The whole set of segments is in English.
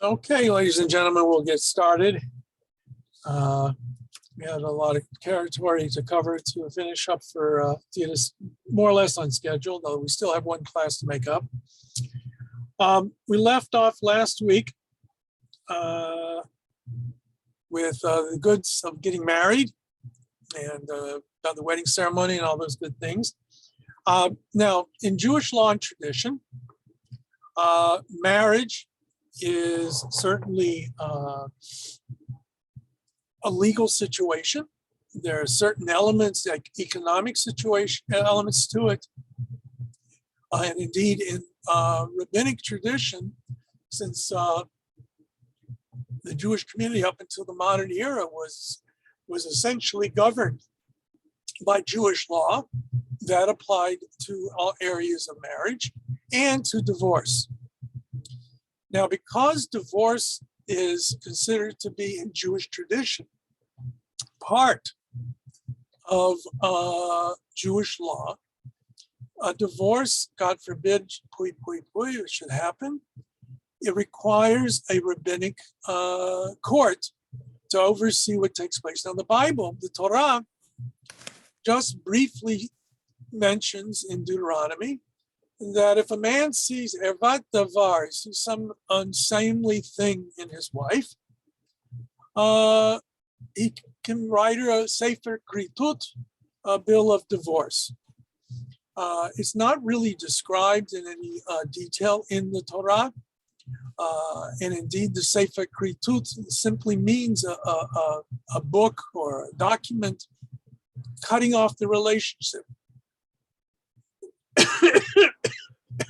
Okay, ladies and gentlemen, we'll get started. We had a lot of territory to cover to finish up for theaters, more or less on schedule, though we still have one class to make up. We left off last week with the goods of getting married and about the wedding ceremony and all those good things. Now, in Jewish law and tradition, marriage is certainly a legal situation. There are certain elements like economic situation elements to it. And indeed in rabbinic tradition, since the Jewish community up until the modern era was essentially governed by Jewish law that applied to all areas of marriage and to divorce. Now, because divorce is considered to be in Jewish tradition part of Jewish law, a divorce, God forbid, it should happen, it requires a rabbinic court to oversee what takes place. Now, the Bible, the Torah, just briefly mentions in Deuteronomy that if a man sees ervat davar, sees some unseemly thing in his wife, he can write her a sefer kritut, a bill of divorce. It's not really described in any detail in the Torah, and indeed the sefer kritut simply means a book or a document cutting off the relationship.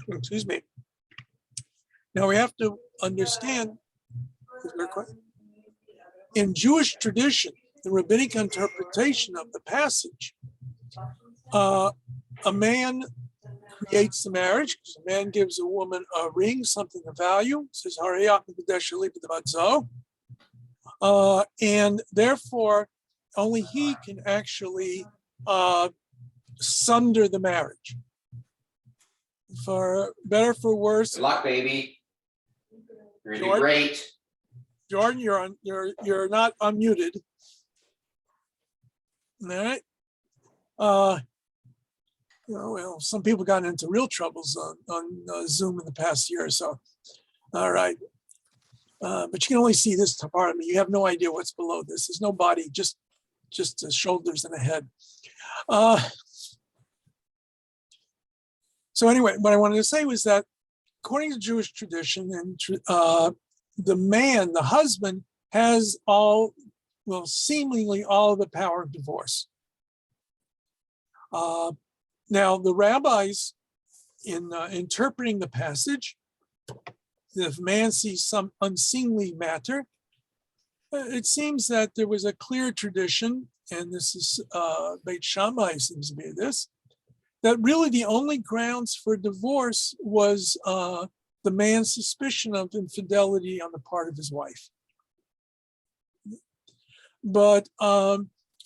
Excuse me. Now we have to understand, in Jewish tradition, the rabbinic interpretation of the passage, a man creates the marriage. A man gives a woman a ring, something of value, says, and therefore only he can actually sunder the marriage. For better, for worse. Good luck, baby. You're gonna do great. Jordan, you're not unmuted. All right. Well, some people got into real troubles on Zoom in the past year or so. All right. But you can only see this part of me. You have no idea what's below this. There's no body, just the shoulders and a head. So anyway, what I wanted to say was that according to Jewish tradition, and the man, the husband, has seemingly all the power of divorce. Now, the rabbis, in interpreting the passage, if a man sees some unseemly matter, it seems that there was a clear tradition, and this is Beit Shammai seems to be this, that really the only grounds for divorce was the man's suspicion of infidelity on the part of his wife. But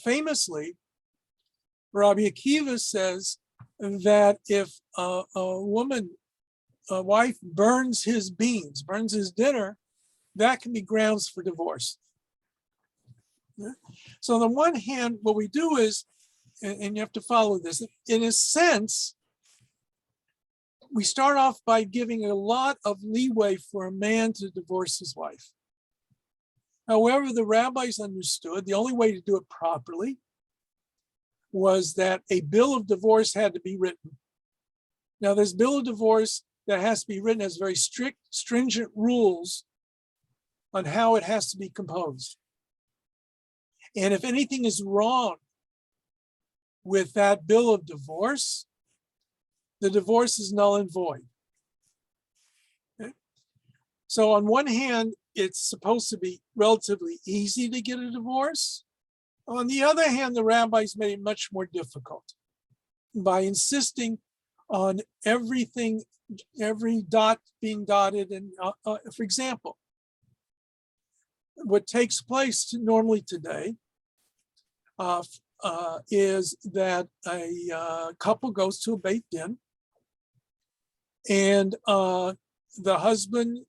famously, Rabbi Akiva says that if a wife burns his beans, burns his dinner, that can be grounds for divorce. So on the one hand, what we do is, and you have to follow this, in a sense, we start off by giving a lot of leeway for a man to divorce his wife. However, the rabbis understood the only way to do it properly was that a bill of divorce had to be written. Now, this bill of divorce that has to be written has very strict, stringent rules on how it has to be composed. And if anything is wrong with that bill of divorce, the divorce is null and void. Okay? So on one hand, it's supposed to be relatively easy to get a divorce. On the other hand, the rabbis made it much more difficult by insisting on everything, every dot being dotted. And for example, what takes place normally today is that a couple goes to a Beit Din, and the husband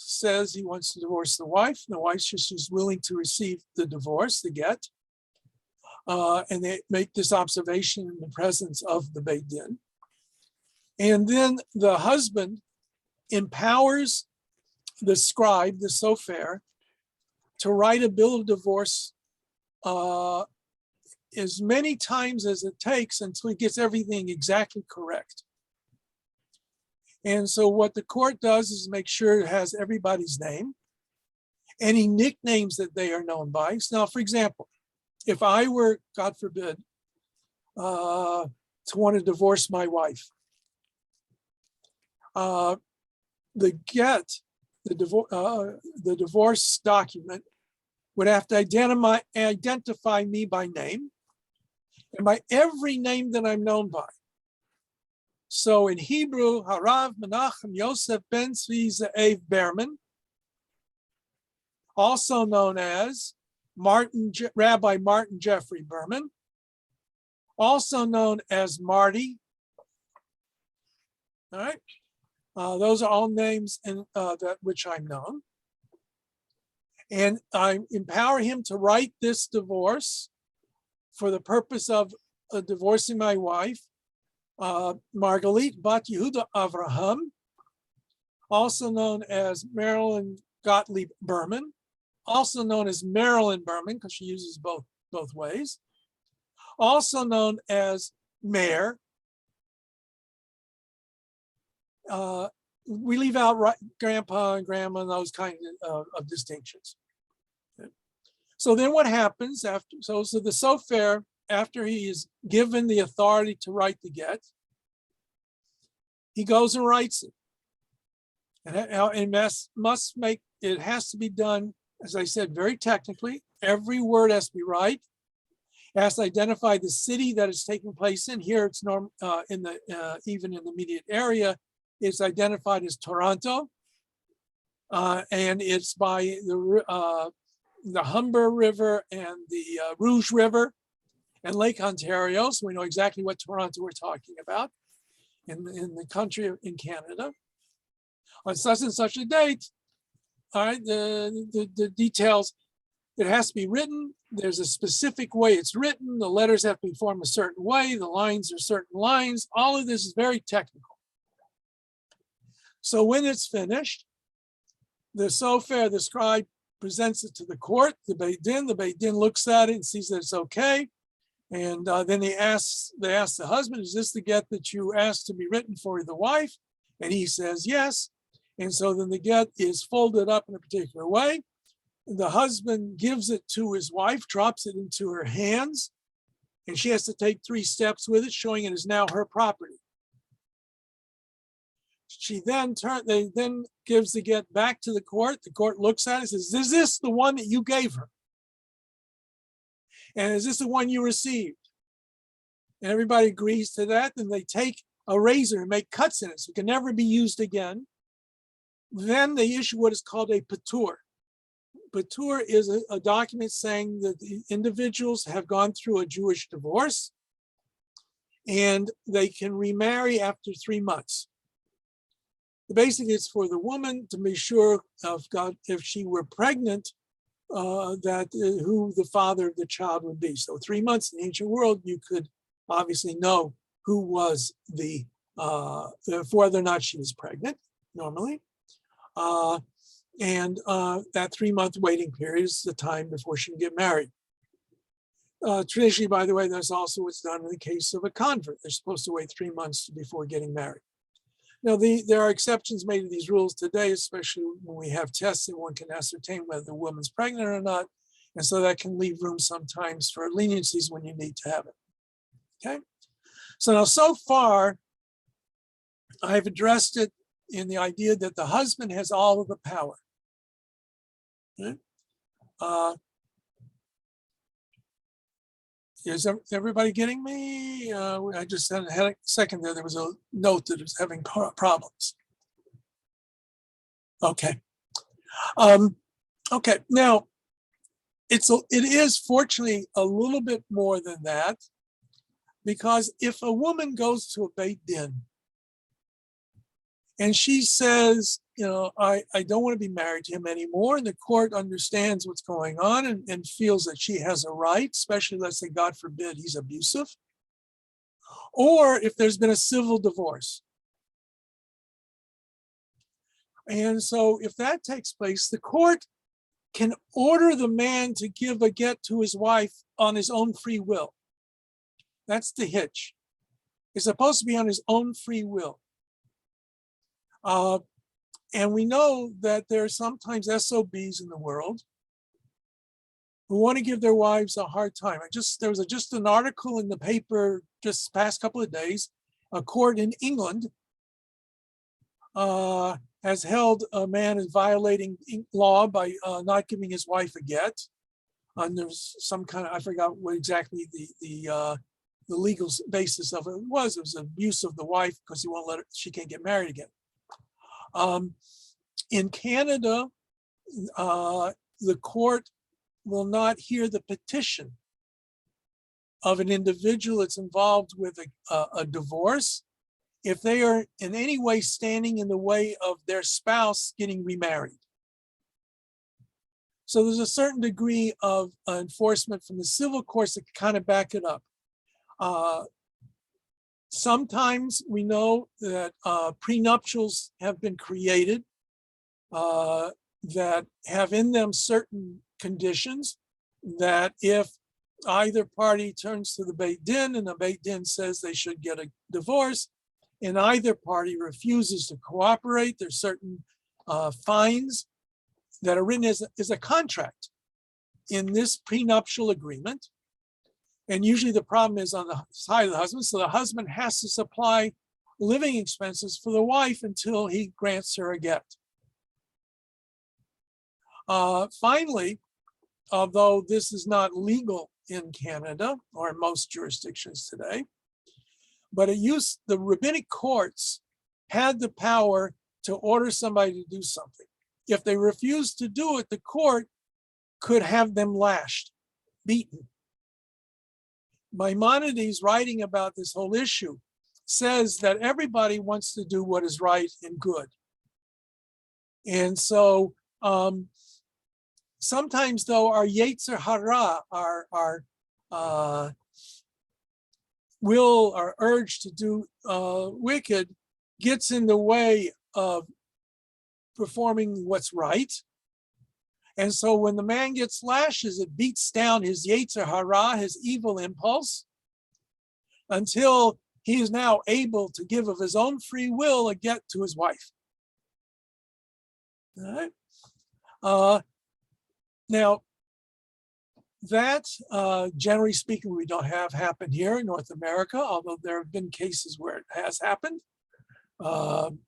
says he wants to divorce the wife. The wife is willing to receive the divorce, the get. And they make this observation in the presence of the Beit Din. And then the husband empowers the scribe, the sofer, to write a bill of divorce as many times as it takes until he gets everything exactly correct. And so what the court does is make sure it has everybody's name, any nicknames that they are known by. Now, for example, if I were, God forbid, to want to divorce my wife, the get, the divorce document would have to identify me by name and by every name that I'm known by. So in Hebrew, Harav Menachem Yosef Ben Tzvi Ze'ev Berman, also known as Rabbi Martin Jeffrey Berman, also known as Marty. All right, those are all names in that which I'm known. And I empower him to write this divorce for the purpose of divorcing my wife, Margalit Bat Yehuda Avraham, also known as Marilyn Gottlieb Berman, also known as Marilyn Berman, because she uses both ways, also known as Mayor. We leave out grandpa and grandma and those kinds of distinctions. So then what happens after, so the sofer, after he is given the authority to write the get, he goes and writes it. And it has to be done, as I said, very technically. Every word has to be right. It has to identify the city that it's taking place in. Here it's even in the immediate area, it's identified as Toronto. And it's by the Humber River and the Rouge River and Lake Ontario. So we know exactly what Toronto we're talking about in the country, in Canada. On such and such a date, all right, the details, it has to be written. There's a specific way it's written. The letters have to be formed a certain way. The lines are certain lines. All of this is very technical. So when it's finished, the sofer, the scribe, presents it to the court, the Beit Din. The Beit Din looks at it and sees that it's okay. And then they ask the husband, is this the get that you asked to be written for the wife? And he says yes. And so then the get is folded up in a particular way. The husband gives it to his wife, drops it into her hands, and she has to take 3 steps with it, showing it is now her property. She then gives the get back to the court. The court looks at it and says, is this the one that you gave her? And is this the one you received? And everybody agrees to that. Then they take a razor and make cuts in it so it can never be used again. Then they issue what is called a patur. Patur is a document saying that the individuals have gone through a Jewish divorce and they can remarry after 3 months. Basically, it's for the woman to be sure of God, if she were pregnant, who the father of the child would be. So 3 months in the ancient world, you could obviously know who was whether or not she was pregnant normally. That 3 month waiting period is the time before she can get married. Traditionally, by the way, that's also what's done in the case of a convert. They're supposed to wait 3 months before getting married. Now, there are exceptions made to these rules today, especially when we have tests and one can ascertain whether the woman's pregnant or not. And so that can leave room sometimes for leniencies when you need to have it. Okay. So now, so far, I've addressed it in the idea that the husband has all of the power. Okay? Is everybody getting me? I just had a second there. There was a note that was having problems. Okay. Okay. Now, it is fortunately a little bit more than that, because if a woman goes to a Beit Din And she says, I don't want to be married to him anymore. And the court understands what's going on and feels that she has a right, especially let's say, God forbid, he's abusive. Or if there's been a civil divorce. And so if that takes place, the court can order the man to give a get to his wife on his own free will. That's the hitch. It's supposed to be on his own free will. And we know that there are sometimes SOBs in the world who want to give their wives a hard time. There was just an article in the paper just past couple of days. A court in England has held a man as violating law by not giving his wife a get. There's some kind of, I forgot what exactly the legal basis of it was. It was abuse of the wife because he won't let her, she can't get married again. In Canada, the court will not hear the petition of an individual that's involved with a divorce if they are in any way standing in the way of their spouse getting remarried. So there's a certain degree of enforcement from the civil courts that kind of back it up. Sometimes we know that prenuptials have been created that have in them certain conditions that if either party turns to the Beit Din and the Beit Din says they should get a divorce and either party refuses to cooperate, there's certain fines that are written as a contract in this prenuptial agreement. And usually the problem is on the side of the husband. So the husband has to supply living expenses for the wife until he grants her a get. Finally, although this is not legal in Canada or in most jurisdictions today, but the rabbinic courts had the power to order somebody to do something. If they refused to do it, the court could have them lashed, beaten. Maimonides, writing about this whole issue, says that everybody wants to do what is right and good. And so sometimes, though, our Yetzer Hara, our will, our urge to do wicked, gets in the way of performing what's right. And so when the man gets lashes, it beats down his Yetzer Hara, his evil impulse, until he is now able to give of his own free will a get to his wife. All right. Now, that, generally speaking, we don't have happened here in North America, although there have been cases where it has happened. And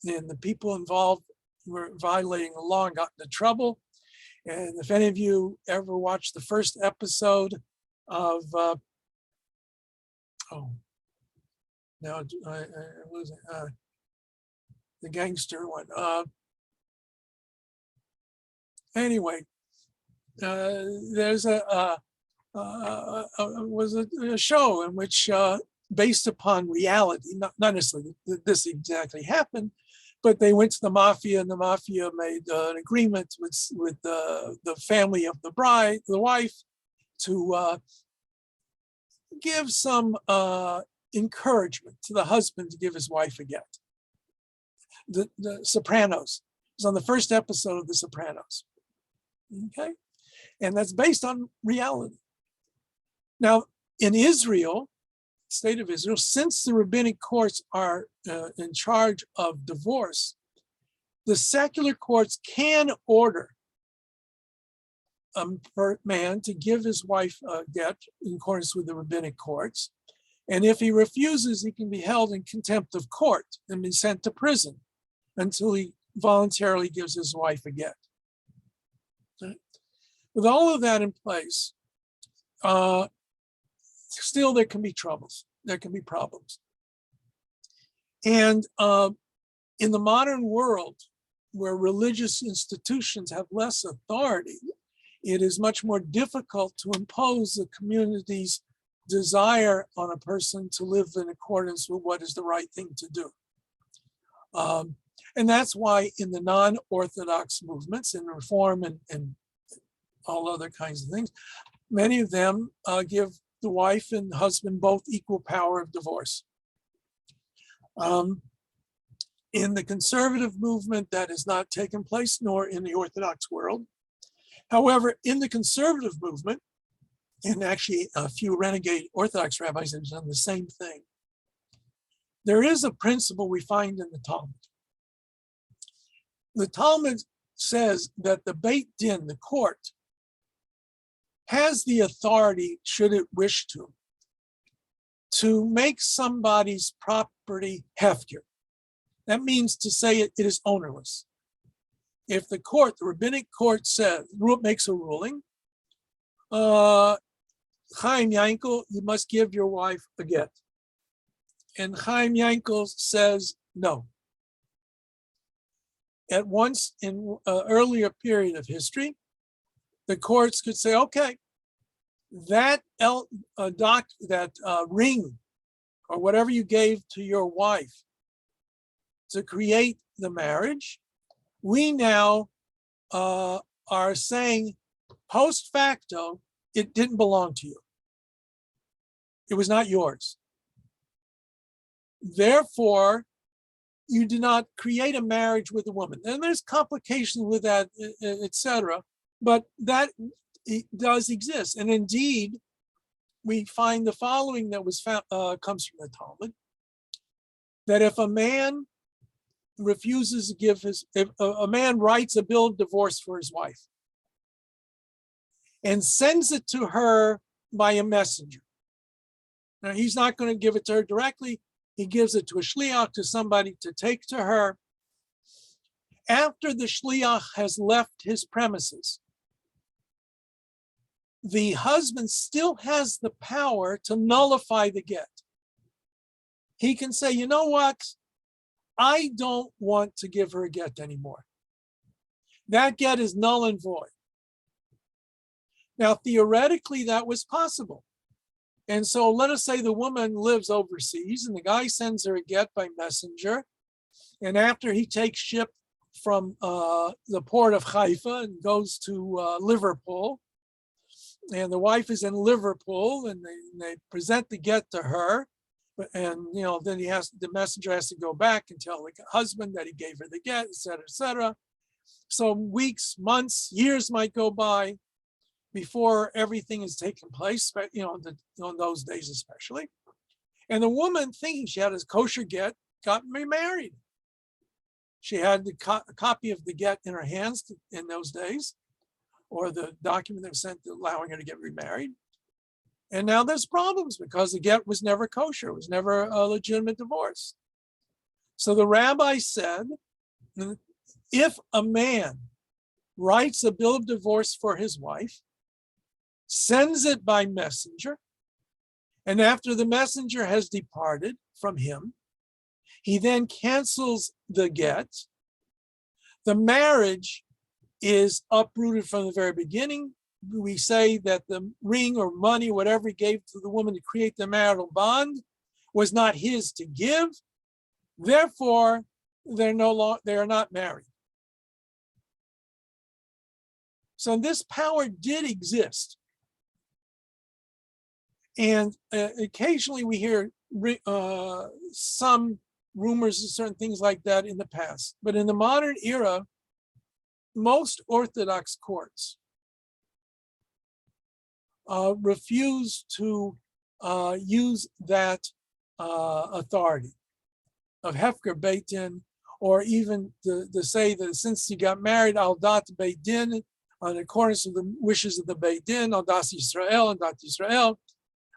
the people involved were violating the law and got into trouble. And if any of you ever watched the first episode of, the gangster one. Anyway, there's a show in which, based upon reality, not necessarily that this exactly happened, but they went to the mafia, and the mafia made an agreement with the family of the bride, the wife, to give some encouragement to the husband to give his wife a get. The Sopranos. It was on the first episode of The Sopranos. Okay, and that's based on reality. Now, in Israel, state of Israel, since the rabbinic courts are in charge of divorce, the secular courts can order a man to give his wife a get in accordance with the rabbinic courts. And if he refuses, he can be held in contempt of court and be sent to prison until he voluntarily gives his wife a get. Okay. With all of that in place, still there can be troubles. There can be problems. And in the modern world, where religious institutions have less authority, it is much more difficult to impose the community's desire on a person to live in accordance with what is the right thing to do. And that's why in the non-Orthodox movements, in Reform and all other kinds of things, many of them give the wife and husband both equal power of divorce. In the conservative movement, that has not taken place, nor in the Orthodox world. However, in the conservative movement, and actually a few renegade Orthodox rabbis have done the same thing, there is a principle we find in the Talmud. The Talmud says that the Beit Din, the court, has the authority, should it wish to make somebody's property hefker. That means to say it is ownerless. If the court, the rabbinic court makes a ruling, Chaim Yankel, you must give your wife a get. And Chaim Yankel says no. At once in an earlier period of history, the courts could say, okay, that ring or whatever you gave to your wife to create the marriage, we now are saying post facto, it didn't belong to you. It was not yours. Therefore, you did not create a marriage with a woman. And there's complications with that, etc. But that does exist. And indeed, we find the following that was found, comes from the Talmud, that if a man refuses to give if a man writes a bill of divorce for his wife and sends it to her by a messenger. Now, he's not going to give it to her directly. He gives it to a shliach, to somebody to take to her. After the shliach has left his premises, the husband still has the power to nullify the get. He can say, you know what? I don't want to give her a get anymore. That get is null and void. Now, theoretically, that was possible. And so let us say the woman lives overseas and the guy sends her a get by messenger. And after he takes ship from the port of Haifa and goes to Liverpool, and the wife is in Liverpool and they present the get to her. And then the messenger has to go back and tell the husband that he gave her the get, et cetera, et cetera. So weeks, months, years might go by before everything has taken place, on those days especially. And the woman, thinking she had a kosher get, got remarried. She had the copy of the get in her hands in those days, or the document that was sent allowing her to get remarried. And now there's problems because the get was never kosher. It was never a legitimate divorce. So the rabbi said, if a man writes a bill of divorce for his wife, sends it by messenger, and after the messenger has departed from him, he then cancels the get, the marriage is uprooted from the very beginning. We say that the ring or money, whatever he gave to the woman to create the marital bond, was not his to give. Therefore, they are not married. So this power did exist. And occasionally we hear some rumors of certain things like that in the past. But in the modern era, most Orthodox courts refuse to use that authority of Hefker Beit Din, or even to say that since you got married, al dat Beit Din, in accordance with the wishes of the Beit Din, al das Yisrael and dat Yisrael.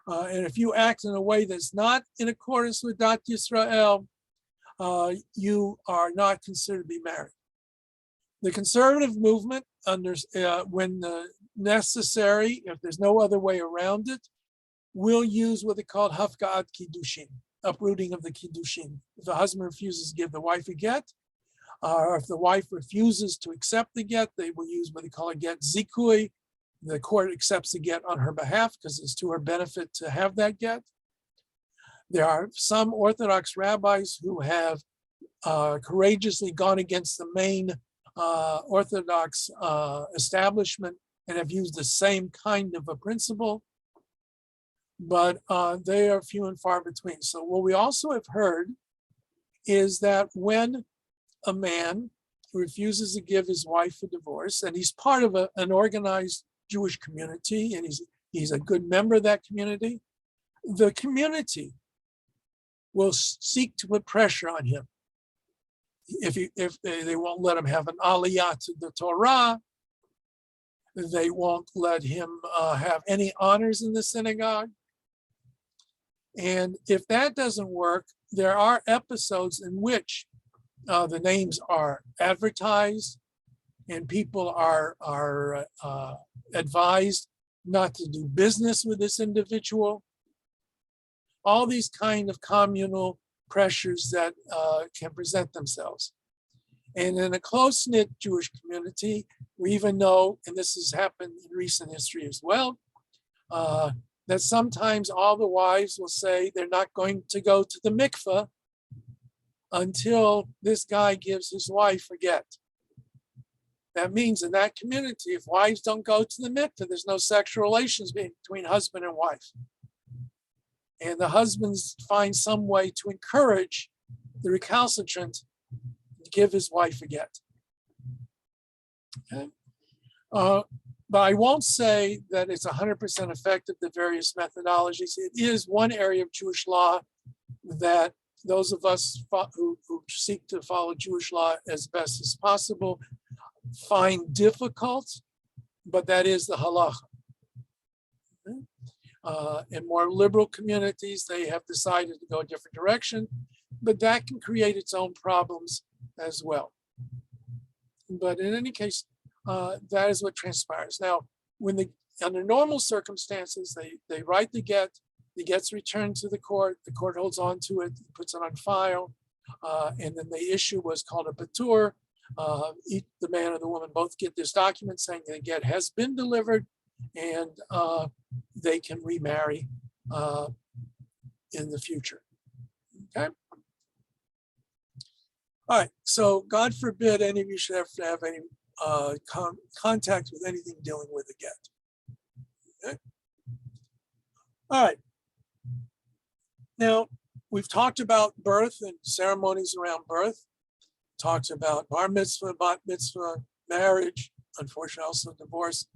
And if you act in a way that's not in accordance with dat Yisrael, you are not considered to be married. The conservative movement, when necessary, if there's no other way around it, will use what they call hafka'at kiddushin, uprooting of the kiddushin. If the husband refuses to give the wife a get, or if the wife refuses to accept the get, they will use what they call a get zikui. The court accepts the get on her behalf because it's to her benefit to have that get. There are some Orthodox rabbis who have courageously gone against the main Orthodox establishment and have used the same kind of a principle, but they are few and far between. So what we also have heard is that when a man refuses to give his wife a divorce, and he's part of an organized Jewish community, and he's a good member of that community, the community will seek to put pressure on him. If they won't let him have an aliyah to the Torah, they won't let him have any honors in the synagogue. And if that doesn't work, there are episodes in which the names are advertised and people are advised not to do business with this individual. All these kind of communal pressures that can present themselves. And in a close-knit Jewish community, we even know, and this has happened in recent history as well, that sometimes all the wives will say they're not going to go to the mikveh until this guy gives his wife a get. That means in that community, if wives don't go to the mikveh, there's no sexual relations between husband and wife. And the husbands find some way to encourage the recalcitrant to give his wife a get. Okay? But I won't say that it's 100% effective, the various methodologies. It is one area of Jewish law that those of us who seek to follow Jewish law as best as possible find difficult, but that is the halacha. In more liberal communities, they have decided to go a different direction, but that can create its own problems as well. But in any case, that is what transpires. Now, under normal circumstances, they write the get's returned to the court holds on to it, puts it on file, and then they issue what's called a patur. The man and the woman both get this document saying the get has been delivered, and they can remarry in the future. Okay. All right. So God forbid any of you should have to have any contact with anything dealing with a get. Okay. All right. Now, we've talked about birth and ceremonies around birth, talked about bar mitzvah, bat mitzvah, marriage, unfortunately also divorce.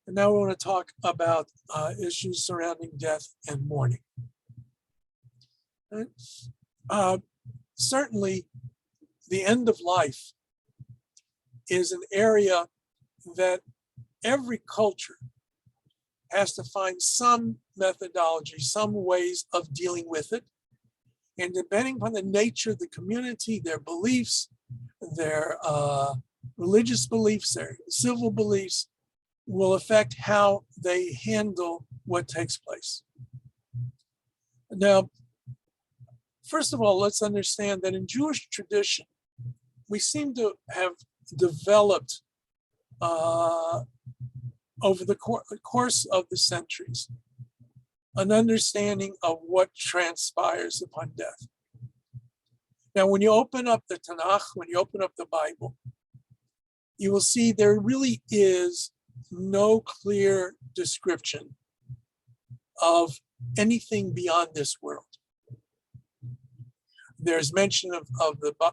And now we want to talk about issues surrounding death and mourning. Right? Certainly, the end of life is an area that every culture has to find some methodology, some ways of dealing with it. And depending upon the nature of the community, their beliefs, their religious beliefs, their civil beliefs, will affect how they handle what takes place. Now, first of all, let's understand that in Jewish tradition, we seem to have developed over the course of the centuries an understanding of what transpires upon death. Now, when you open up the Tanakh, when you open up the Bible, you will see there really is no clear description of anything beyond this world. There's mention of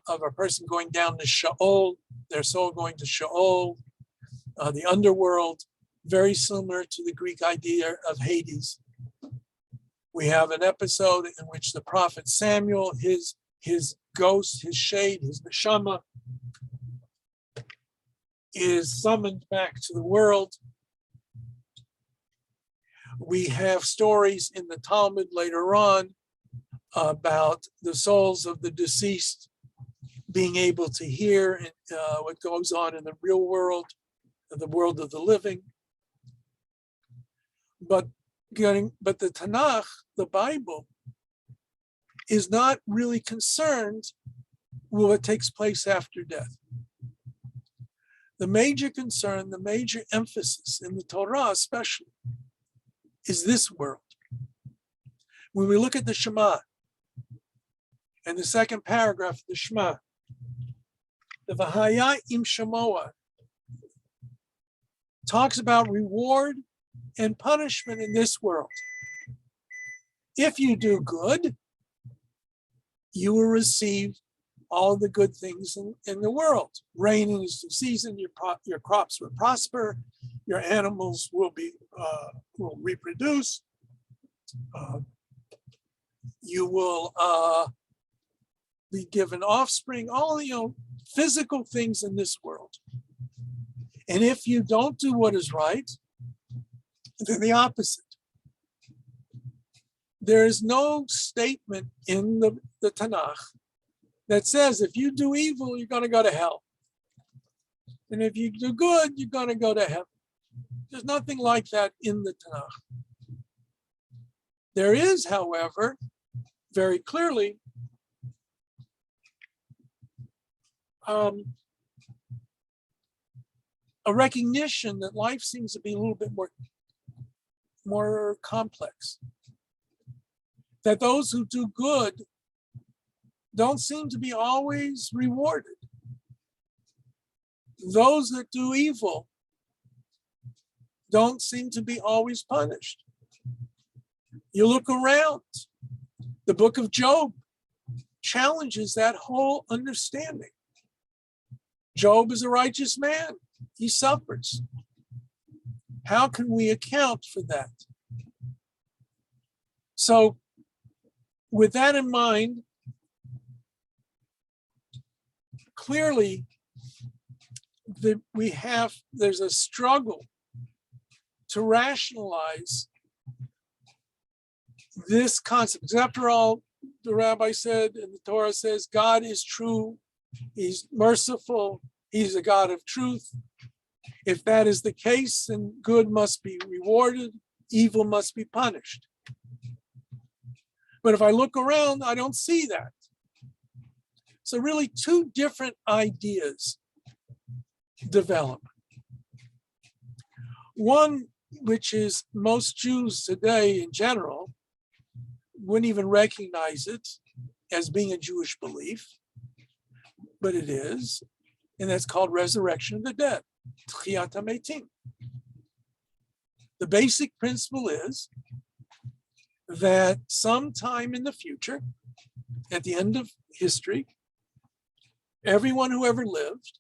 a person going down to Sheol, their soul going to Sheol, the underworld, very similar to the Greek idea of Hades. We have an episode in which the prophet Samuel, his ghost, his shade, his neshama, is summoned back to the world. We have stories in the Talmud later on about the souls of the deceased being able to hear what goes on in the real world, the world of the living. But the Tanakh, the Bible, is not really concerned with what takes place after death. The major concern, the major emphasis in the Torah especially, is this world. When we look at the Shema, and the second paragraph of the Shema, The Vahaya im Shamoa talks about reward and punishment in this world. If you do good, you will receive all the good things in the world. Rain in its season, your crops will prosper, your animals will reproduce, you will be given offspring, all physical things in this world. And if you don't do what is right, then the opposite. There is no statement in the Tanakh that says if you do evil, you're going to go to hell. And if you do good, you're going to go to heaven. There's nothing like that in the Tanakh. There is, however, very clearly, a recognition that life seems to be a little bit more complex. That those who do good don't seem to be always rewarded. Those that do evil don't seem to be always punished. You look around, the book of Job challenges that whole understanding. Job is a righteous man. He suffers. How can we account for that? So, with that in mind, clearly there's a struggle to rationalize this concept. Because after all, the rabbi said and the Torah says, God is true, he's merciful, he's a God of truth. If that is the case, then good must be rewarded, evil must be punished. But if I look around, I don't see that. So really two different ideas develop. One, which is most Jews today in general, wouldn't even recognize it as being a Jewish belief, but it is, and that's called resurrection of the dead, Tchiyat HaMetim. The basic principle is that sometime in the future, at the end of history, everyone who ever lived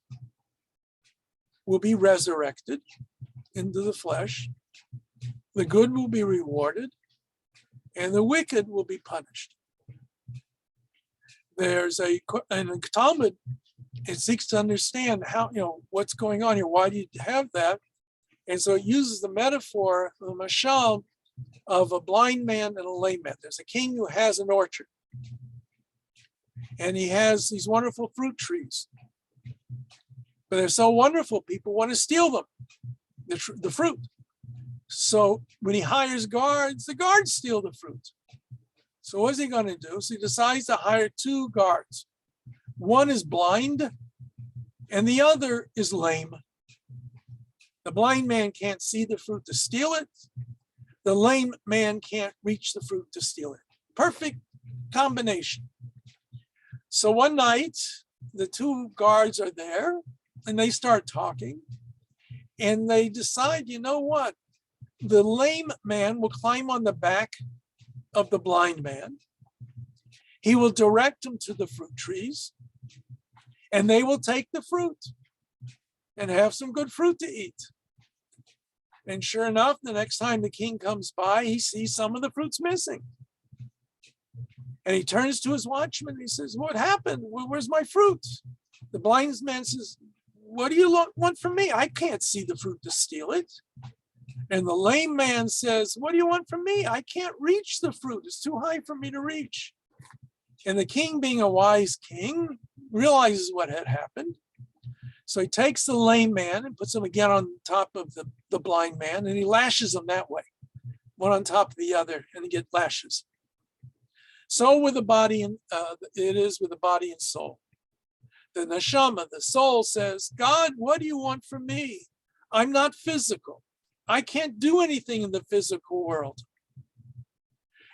will be resurrected into the flesh. The good will be rewarded, and the wicked will be punished. There's in the Talmud, it seeks to understand how, what's going on here. Why do you have that? And so it uses the metaphor, the mashal, of a blind man and a lame man. There's a king who has an orchard, and he has these wonderful fruit trees. But they're so wonderful, people want to steal them, the fruit. So when he hires guards, the guards steal the fruit. So what's he going to do? So he decides to hire two guards. One is blind, and the other is lame. The blind man can't see the fruit to steal it. The lame man can't reach the fruit to steal it. Perfect combination. So one night, the two guards are there, and they start talking, and they decide, you know what? The lame man will climb on the back of the blind man. He will direct him to the fruit trees, and they will take the fruit and have some good fruit to eat. And sure enough, the next time the king comes by, he sees some of the fruits missing. And he turns to his watchman and he says, what happened? Where's my fruit? The blind man says, what do you want from me? I can't see the fruit to steal it. And the lame man says, what do you want from me? I can't reach the fruit. It's too high for me to reach. And the king, being a wise king, realizes what had happened. So he takes the lame man and puts him again on top of the blind man, and he lashes them that way, one on top of the other, and he gets lashes. So with the body, it is with the body and soul. The neshama, the soul, says, God, what do you want from me? I'm not physical. I can't do anything in the physical world.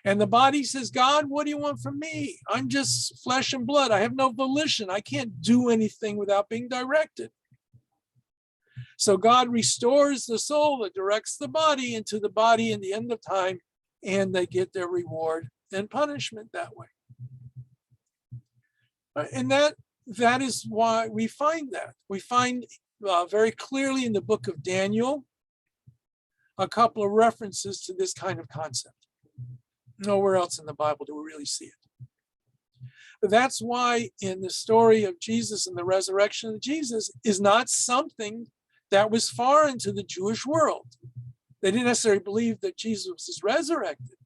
And the body says, God, what do you want from me? I'm just flesh and blood. I have no volition. I can't do anything without being directed. So God restores the soul that directs the body into the body in the end of time, and they get their reward and punishment that way. And that is why we find that. We find very clearly in the book of Daniel a couple of references to this kind of concept. Nowhere else in the Bible do we really see it. But that's why in the story of Jesus and the resurrection of Jesus is not something that was foreign into the Jewish world. They didn't necessarily believe that Jesus was resurrected,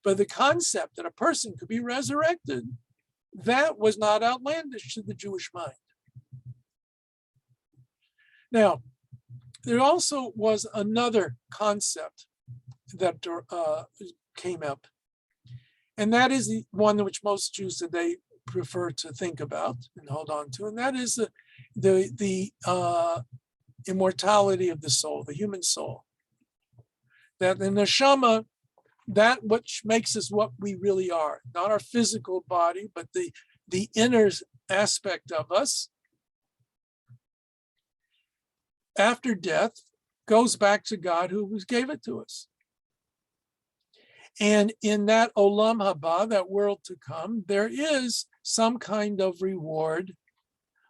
but the concept that a person could be resurrected, that was not outlandish to the Jewish mind. Now, there also was another concept that came up, and that is the one which most Jews today prefer to think about and hold on to, and that is the immortality of the soul, the human soul. That the neshama, that which makes us what we really are, not our physical body, but the inner aspect of us, after death, goes back to God who gave it to us. And in that olam haba, that world to come, there is some kind of reward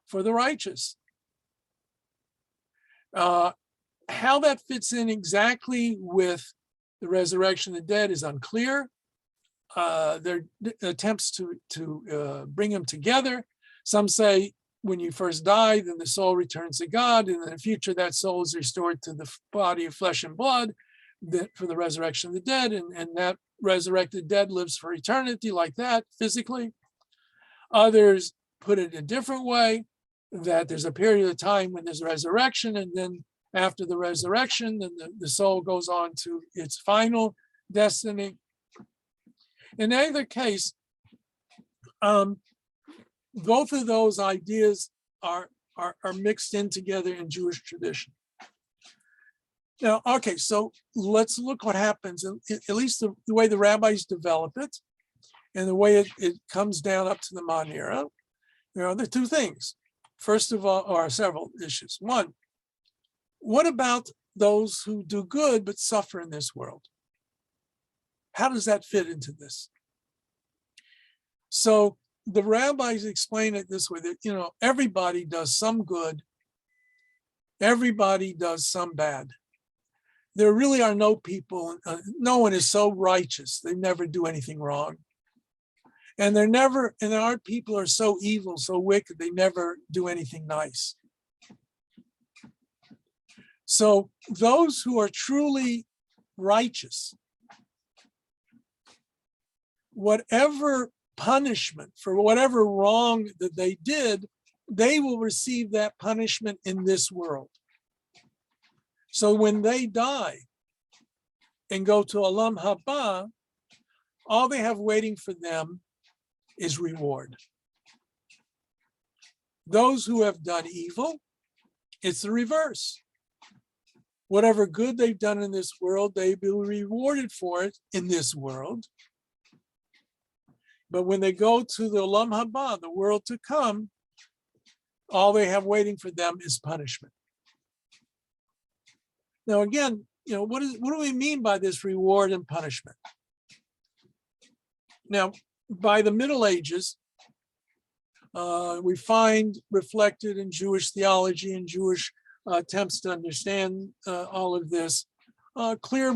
for the righteous. How that fits in exactly with the resurrection of the dead is unclear. There are attempts to bring them together. Some say when you first die, then the soul returns to God, and in the future that soul is restored to the body of flesh and blood for the resurrection of the dead, and that resurrected dead lives for eternity like that, physically. Others put it a different way, that there's a period of time when there's a resurrection, and then after the resurrection, then the soul goes on to its final destiny. In either case, both of those ideas are mixed in together in Jewish tradition. Now, okay, so let's look what happens, at least the way the rabbis develop it, and the way it comes down up to the modern era. There are the two things. First of all, or several issues. One, what about those who do good but suffer in this world? How does that fit into this? So the rabbis explain it this way, that, everybody does some good, everybody does some bad. There really are no people, no one is so righteous, they never do anything wrong. And there aren't people who are so evil, so wicked, they never do anything nice. So those who are truly righteous, whatever punishment for whatever wrong that they did, they will receive that punishment in this world. So when they die and go to olam haba, all they have waiting for them is reward. Those who have done evil, it's the reverse. Whatever good they've done in this world, they will be rewarded for it in this world. But when they go to the olam haba, the world to come, all they have waiting for them is punishment. Now, again, what do we mean by this reward and punishment? Now, by the Middle Ages, we find reflected in Jewish theology and Jewish attempts to understand all of this, clear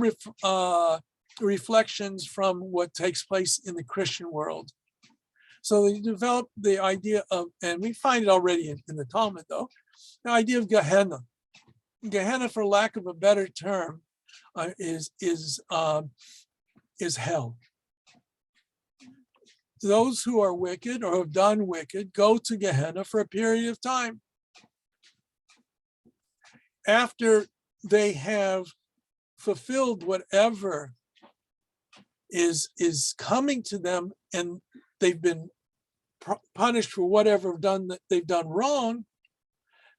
reflections from what takes place in the Christian world. So they developed the idea of, and we find it already in the Talmud though, the idea of Gehenna. Gehenna, for lack of a better term, is hell. Those who are wicked or have done wicked go to Gehenna for a period of time. After they have fulfilled whatever is coming to them, and they've been punished for whatever they've done wrong,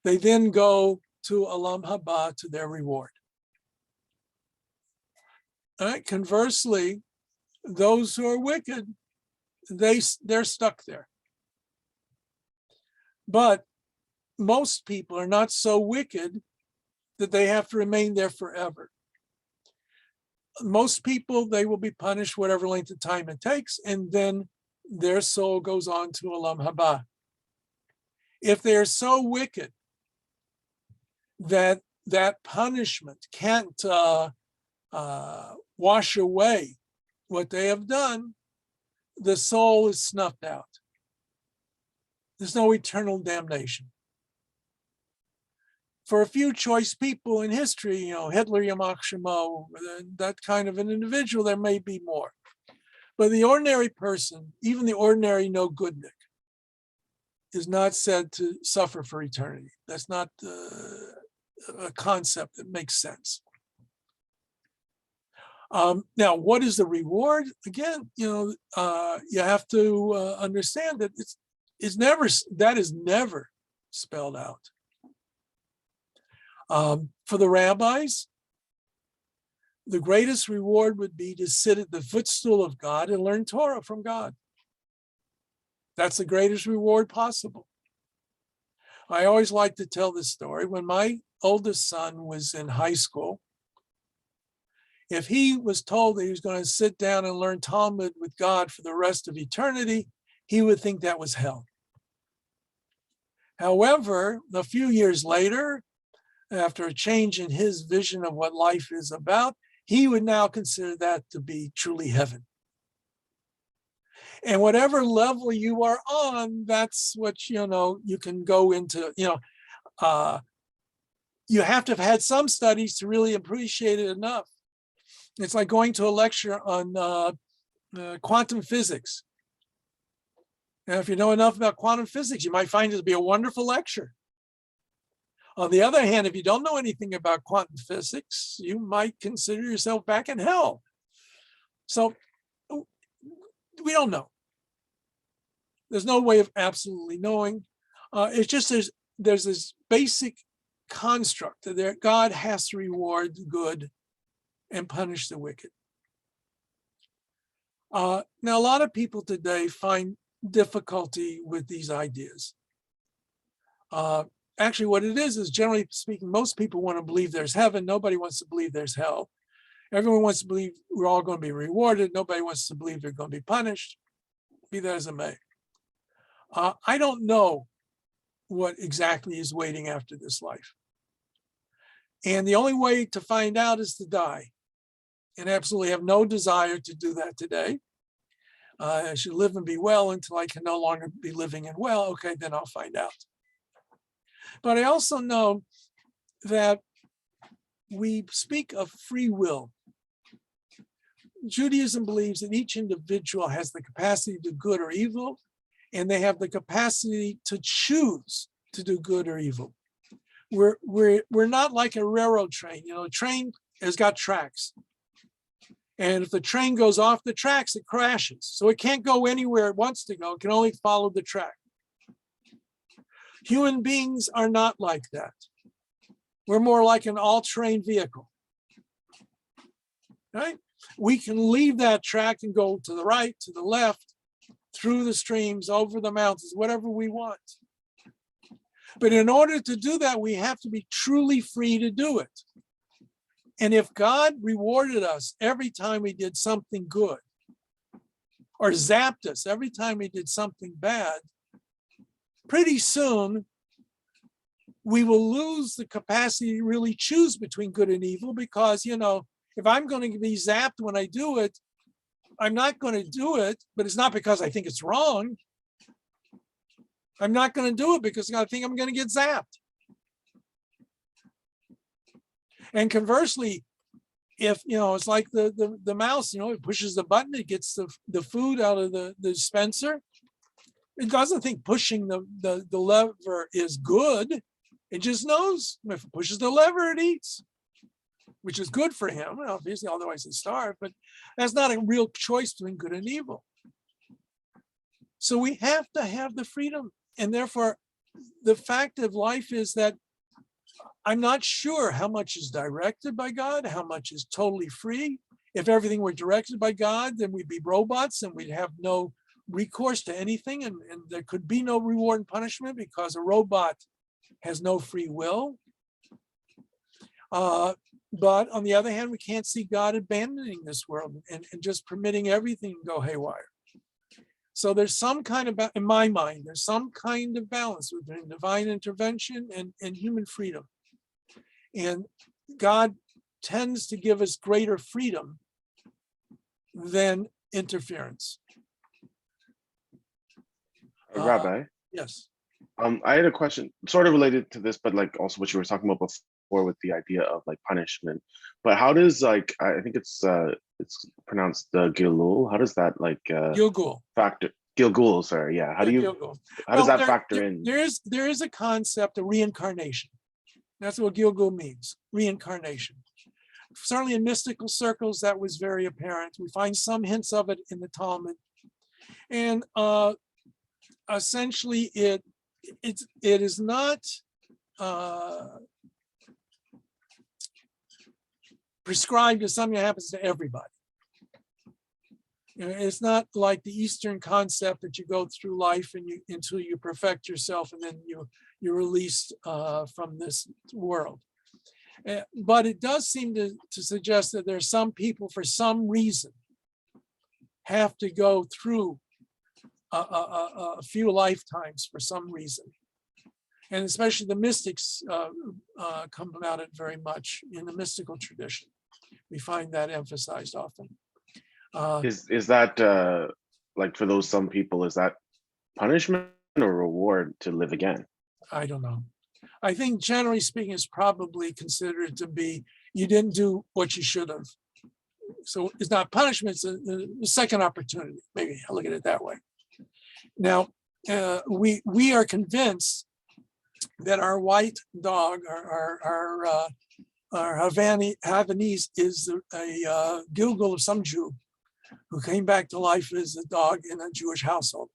they then go to olam haba, to their reward. All right. Conversely, Those who are wicked, they're stuck there. But most people are not so wicked that they have to remain there forever. Most people, they will be punished whatever length of time it takes, and then their soul goes on to Olam Haba. If they're so wicked that that punishment can't wash away what they have done, the soul is snuffed out. There's no eternal damnation. For a few choice people in history, Hitler, Yamach Shemo, that kind of an individual, there may be more. But the ordinary person, even the ordinary no goodnik, is not said to suffer for eternity. That's not a concept that makes sense. Now, what is the reward? Again, you have to understand that that is never spelled out. For the rabbis, the greatest reward would be to sit at the footstool of God and learn Torah from God. That's the greatest reward possible. I always like to tell this story. When my oldest son was in high school, if he was told that he was going to sit down and learn Talmud with God for the rest of eternity, he would think that was hell. However, a few years later, after a change in his vision of what life is about, he would now consider that to be truly heaven. And whatever level you are on, that's what, you can go into, you have to have had some studies to really appreciate it enough. It's like going to a lecture on quantum physics. And if you know enough about quantum physics, you might find it to be a wonderful lecture. On the other hand, if you don't know anything about quantum physics, you might consider yourself back in hell. So we don't know. There's no way of absolutely knowing. It's just there's this basic construct that God has to reward the good and punish the wicked. Now, a lot of people today find difficulty with these ideas. Actually, what it is generally speaking, most people want to believe there's heaven. Nobody wants to believe there's hell. Everyone wants to believe we're all going to be rewarded. Nobody wants to believe they're going to be punished. Be that as it may. I don't know what exactly is waiting after this life. And the only way to find out is to die. And absolutely have no desire to do that today. I should live and be well until I can no longer be living and well. Okay, then I'll find out. But I also know that we speak of free will. Judaism believes that each individual has the capacity to do good or evil, and they have the capacity to choose to do good or evil. We're not like a railroad train. A train has got tracks. And if the train goes off the tracks, it crashes. So it can't go anywhere it wants to go. It can only follow the track. Human beings are not like that. We're more like an all-terrain vehicle. Right? We can leave that track and go to the right, to the left, through the streams, over the mountains, whatever we want. But in order to do that, we have to be truly free to do it. And if God rewarded us every time we did something good, or zapped us every time we did something bad, pretty soon we will lose the capacity to really choose between good and evil, because, if I'm going to be zapped when I do it, I'm not going to do it, but it's not because I think it's wrong. I'm not going to do it because I think I'm going to get zapped. And conversely, if, it's like the mouse, it pushes the button, it gets the food out of the dispenser. It doesn't think pushing the lever is good. It just knows if it pushes the lever, it eats, which is good for him. Obviously, otherwise he'd starve, but that's not a real choice between good and evil. So we have to have the freedom. And therefore, the fact of life is that I'm not sure how much is directed by God, how much is totally free, If everything were directed by God, then we'd be robots and we'd have no recourse to anything, and there could be no reward and punishment because a robot has no free will. But on the other hand, we can't see God abandoning this world and just permitting everything to go haywire. So there's some kind of, in my mind, there's some kind of balance between divine intervention and human freedom. And God tends to give us greater freedom than interference. Rabbi, Yes. I had a question sort of related to this, but like also what you were talking about before with the idea of like punishment. But how does like, I think it's pronounced Gilul. How does that like Gilgul. factor Gilgul, sorry, yeah. How do you Gilgul. how does Well, that factor in? There is a concept of reincarnation. That's what Gilgul means, reincarnation. Certainly in mystical circles, that was very apparent. We find some hints of it in the Talmud. And essentially it is not prescribed as something that happens to everybody. You know, it's not like the Eastern concept that you go through life and until you perfect yourself and then you're released from this world. But it does seem to suggest that there's some people for some reason have to go through a few lifetimes for some reason. And especially the mystics come about it very much in the mystical tradition. We find that emphasized often. Is that like for those some people, is that punishment or reward to live again? I don't know. I think generally speaking, it's probably considered to be you didn't do what you should have. So it's not punishment, it's a second opportunity. Maybe I'll look at it that way. Now, we are convinced that our white dog, our Havanese, is a Gilgul of some Jew who came back to life as a dog in a Jewish household.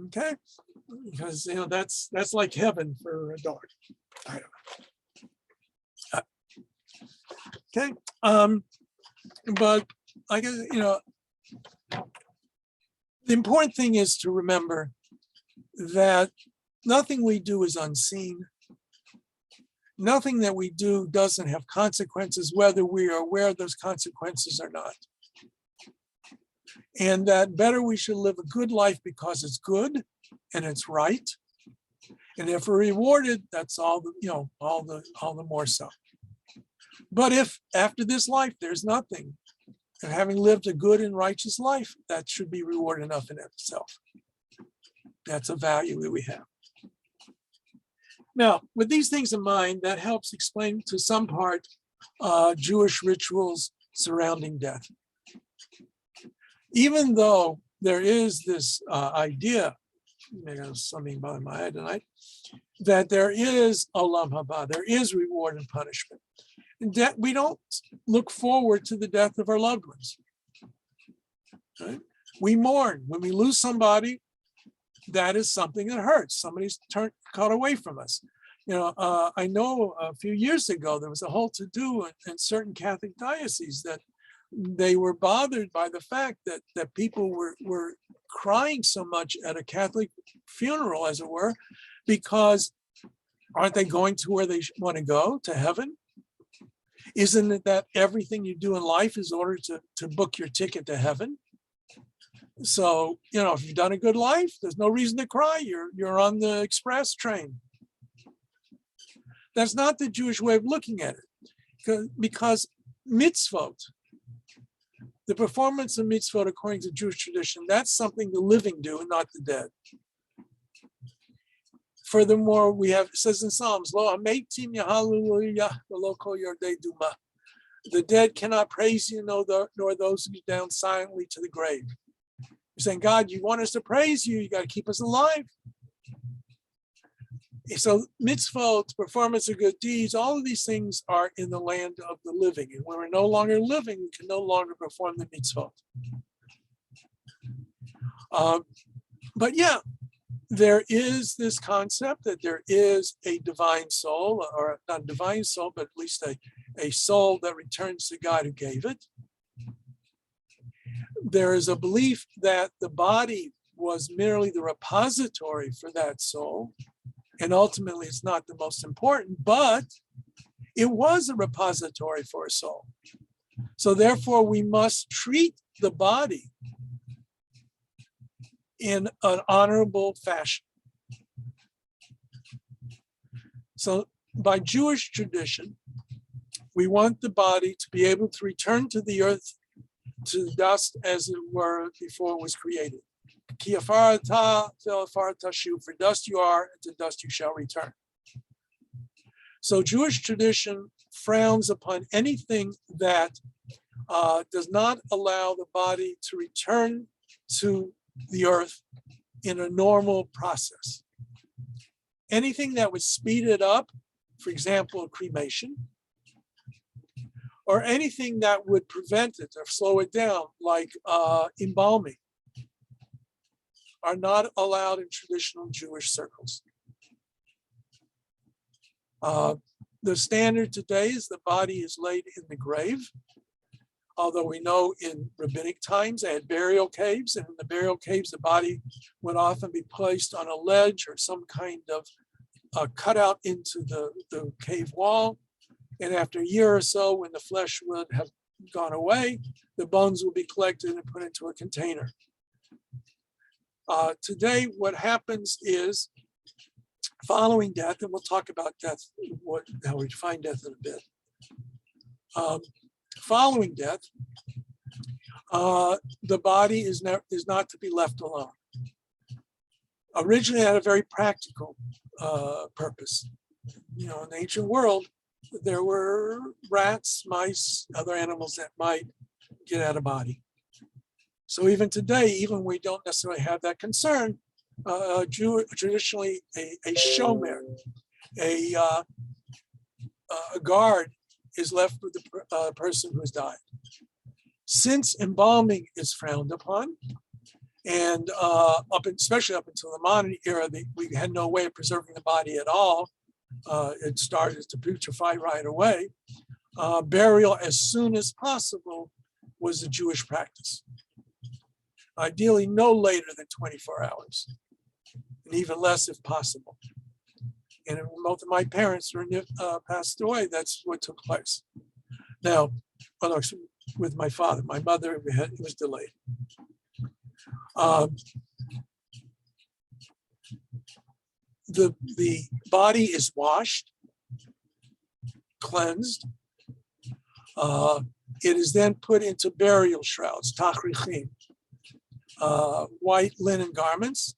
Okay, because that's like heaven for a dog. I don't know. Okay, but I guess the important thing is to remember that nothing we do is unseen. Nothing that we do doesn't have consequences, whether we are aware of those consequences or not. And that better we should live a good life because it's good and it's right. And if we're rewarded, that's all the, all the more so. But if after this life there's nothing, and having lived a good and righteous life, that should be reward enough in itself. That's a value that we have. Now, with these things in mind, that helps explain to some part Jewish rituals surrounding death. Even though there is this idea, maybe there's something by my head tonight, that there is olam haba, there is reward and punishment. And that we don't look forward to the death of our loved ones. Right? We mourn when we lose somebody. That is something that hurts. Somebody's cut away from us. I know a few years ago there was a whole to-do in certain Catholic dioceses that they were bothered by the fact that people were crying so much at a Catholic funeral, as it were, because aren't they going to where they want to go, to heaven? Isn't it that everything you do in life is in order to book your ticket to heaven? So, if you've done a good life, there's no reason to cry. You're on the express train. That's not the Jewish way of looking at it, because mitzvot, the performance of mitzvot according to Jewish tradition, that's something the living do and not the dead. Furthermore, it says in Psalms, Lo hametim yahalelu v'lo kol yordei duma. The dead cannot praise you, nor those who go down silently to the grave. You're saying, God, you want us to praise you, you got to keep us alive. So mitzvot, performance of good deeds, all of these things are in the land of the living. And when we're no longer living, we can no longer perform the mitzvot. But yeah, there is this concept that there is a divine soul, or not a divine soul, but at least a soul that returns to God who gave it. There is a belief that the body was merely the repository for that soul, and ultimately it's not the most important, but it was a repository for a soul. So therefore, we must treat the body in an honorable fashion. So by Jewish tradition, we want the body to be able to return to the earth, to the dust as it were before it was created. Ki afarta ve'afarta shu, for dust you are, and to dust you shall return. So Jewish tradition frowns upon anything that does not allow the body to return to the earth in a normal process. Anything that would speed it up, for example, cremation, or anything that would prevent it or slow it down, like embalming, are not allowed in traditional Jewish circles. The standard today is the body is laid in the grave, although we know in rabbinic times they had burial caves, and in the burial caves the body would often be placed on a ledge or some kind of cutout into the cave wall. And after a year or so, when the flesh would have gone away, the bones will be collected and put into a container. Today, what happens is, following death, and we'll talk about death, how we define death in a bit. Following death, the body is not to be left alone. Originally, it had a very practical purpose. You know, in the ancient world, there were rats, mice, other animals that might get out of body. So even today, even we don't necessarily have that concern, traditionally a shomer, a guard is left with the person who has died. Since embalming is frowned upon, and especially up until the modern era, we had no way of preserving the body at all. It started to putrefy right away. Burial as soon as possible was a Jewish practice. Ideally, no later than 24 hours, and even less if possible. And when both of my parents passed away, that's what took place. Now, with my father, my mother, it was delayed. The body is washed, cleansed. It is then put into burial shrouds, tachrichim, white linen garments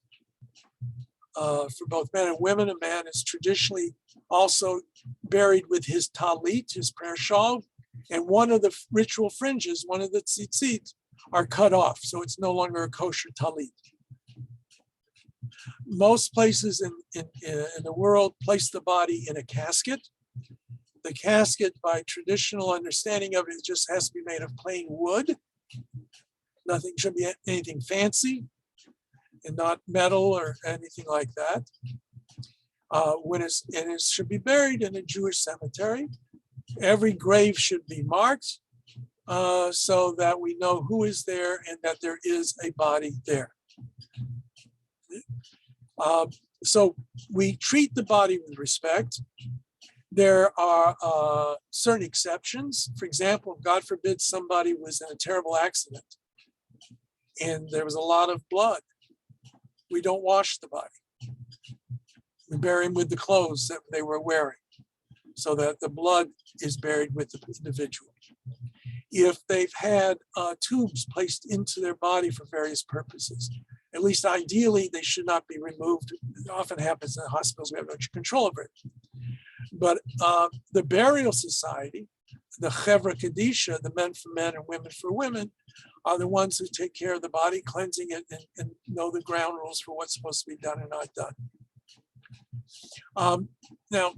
for both men and women. A man is traditionally also buried with his talit, his prayer shawl, and one of the ritual fringes, one of the tzitzit, are cut off, so it's no longer a kosher talit. Most places in the world place the body in a casket. The casket, by traditional understanding of it, just has to be made of plain wood. Nothing should be anything fancy, and not metal or anything like that. It should be buried in a Jewish cemetery. Every grave should be marked so that we know who is there and that there is a body there. So we treat the body with respect. There are certain exceptions. For example, God forbid somebody was in a terrible accident and there was a lot of blood. We don't wash the body. We bury him with the clothes that they were wearing so that the blood is buried with the individual. If they've had tubes placed into their body for various purposes, at least ideally, they should not be removed. It often happens in hospitals, we have no control over it. But the burial society, the Chevra Kadisha, the men for men and women for women, are the ones who take care of the body, cleansing it, and know the ground rules for what's supposed to be done and not done. Now,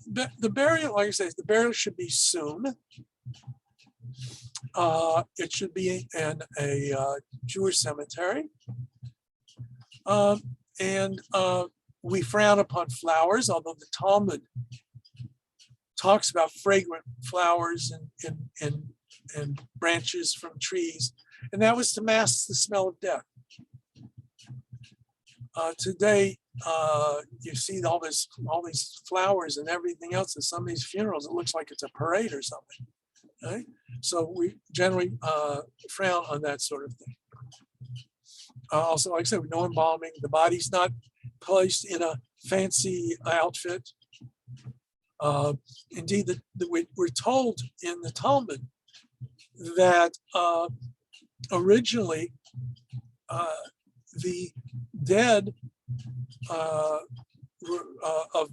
the burial, like I say, the burial should be soon. It should be in a Jewish cemetery. We frown upon flowers, although the Talmud talks about fragrant flowers and and branches from trees. And that was to mask the smell of death. Today, you see all these flowers and everything else at some of these funerals. It looks like it's a parade or something. Right? So we generally frown on that sort of thing. Also, like I said, no embalming. The body's not placed in a fancy outfit. Indeed, we're told in the Talmud that originally the dead of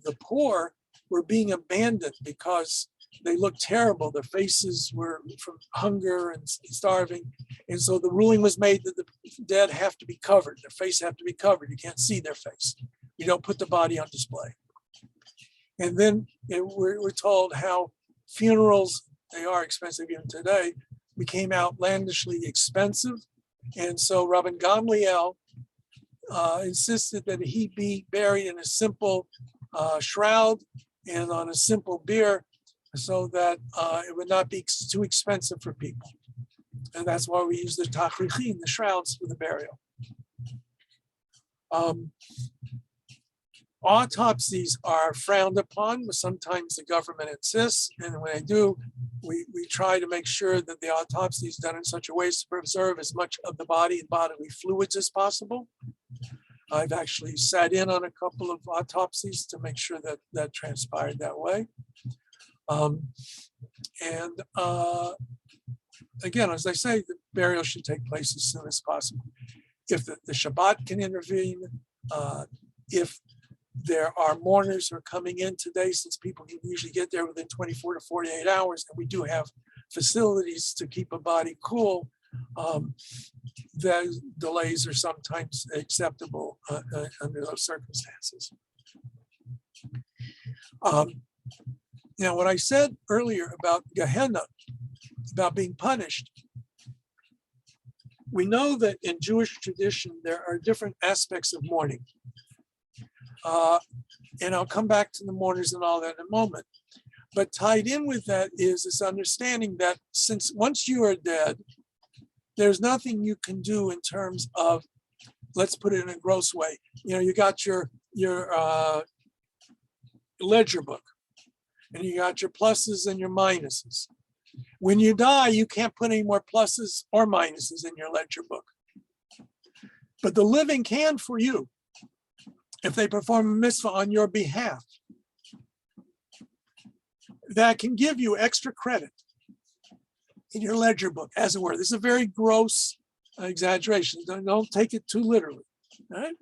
the poor were being abandoned because they looked terrible. Their faces were from hunger and starving. And so the ruling was made that the dead have to be covered. Their face have to be covered. You can't see their face. You don't put the body on display. And then we're told how funerals, they are expensive even today, became outlandishly expensive. And so Rabban Gamliel insisted that he be buried in a simple shroud and on a simple bier so that it would not be too expensive for people. And that's why we use the tachrichin, the shrouds, for the burial. Autopsies are frowned upon, but sometimes the government insists, and when they do, we try to make sure that the autopsy is done in such a way as to preserve as much of the body and bodily fluids as possible. I've actually sat in on a couple of autopsies to make sure that that transpired that way. Again, as I say, the burial should take place as soon as possible. If the Shabbat can intervene, if there are mourners who are coming in today, since people can usually get there within 24 to 48 hours, and we do have facilities to keep a body cool, the delays are sometimes acceptable under those circumstances. Now, what I said earlier about Gehenna, about being punished, we know that in Jewish tradition, there are different aspects of mourning. And I'll come back to the mourners and all that in a moment. But tied in with that is this understanding that since once you are dead, there's nothing you can do in terms of, let's put it in a gross way. You know, you got your ledger book, and you got your pluses and your minuses. When you die, you can't put any more pluses or minuses in your ledger book. But the living can for you, if they perform a mitzvah on your behalf. That can give you extra credit in your ledger book, as it were. This is a very gross exaggeration. Don't take it too literally. Right?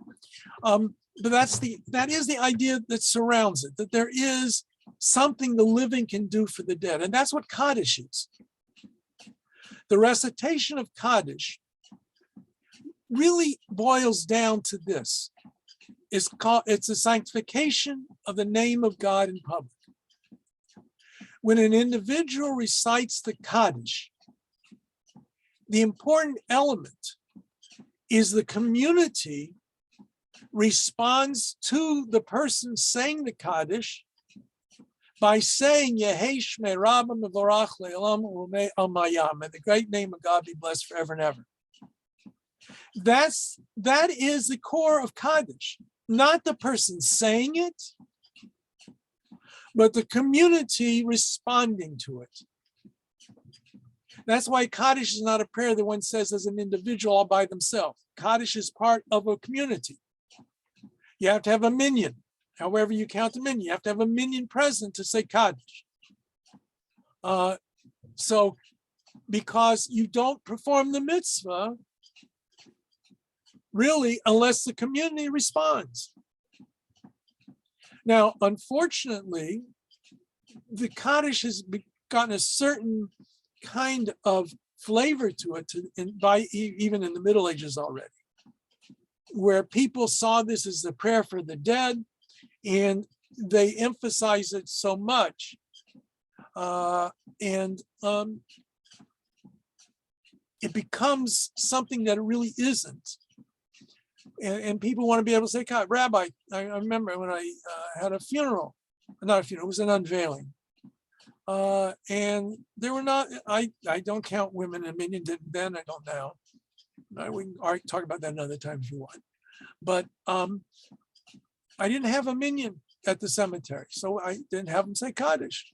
But that is the idea that surrounds it, that there is something the living can do for the dead. And that's what Kaddish is. The recitation of Kaddish really boils down to this. It's a sanctification of the name of God in public. When an individual recites the Kaddish, the important element is the community responds to the person saying the Kaddish by saying Yehei Shmei Rabba Mevorach Le'olam U'Mei Al-Mayam, and the great name of God be blessed forever and ever. That is the core of Kaddish, not the person saying it, but the community responding to it. That's why Kaddish is not a prayer that one says as an individual all by themselves. Kaddish is part of a community. You have to have a minyan. However you count the minyan, you have to have a minyan present to say Kaddish. So because you don't perform the mitzvah, really, unless the community responds. Now, unfortunately, the Kaddish has gotten a certain kind of flavor to it, even in the Middle Ages already, where people saw this as the prayer for the dead, and they emphasize it so much. It becomes something that it really isn't. And people want to be able to say, God, Rabbi, I remember when I had a funeral, not a funeral, it was an unveiling. And there were not, I don't count women in Minyan, didn't then, I don't now. We can talk about that another time if you want. But I didn't have a Minyan at the cemetery, so I didn't have them say Kaddish.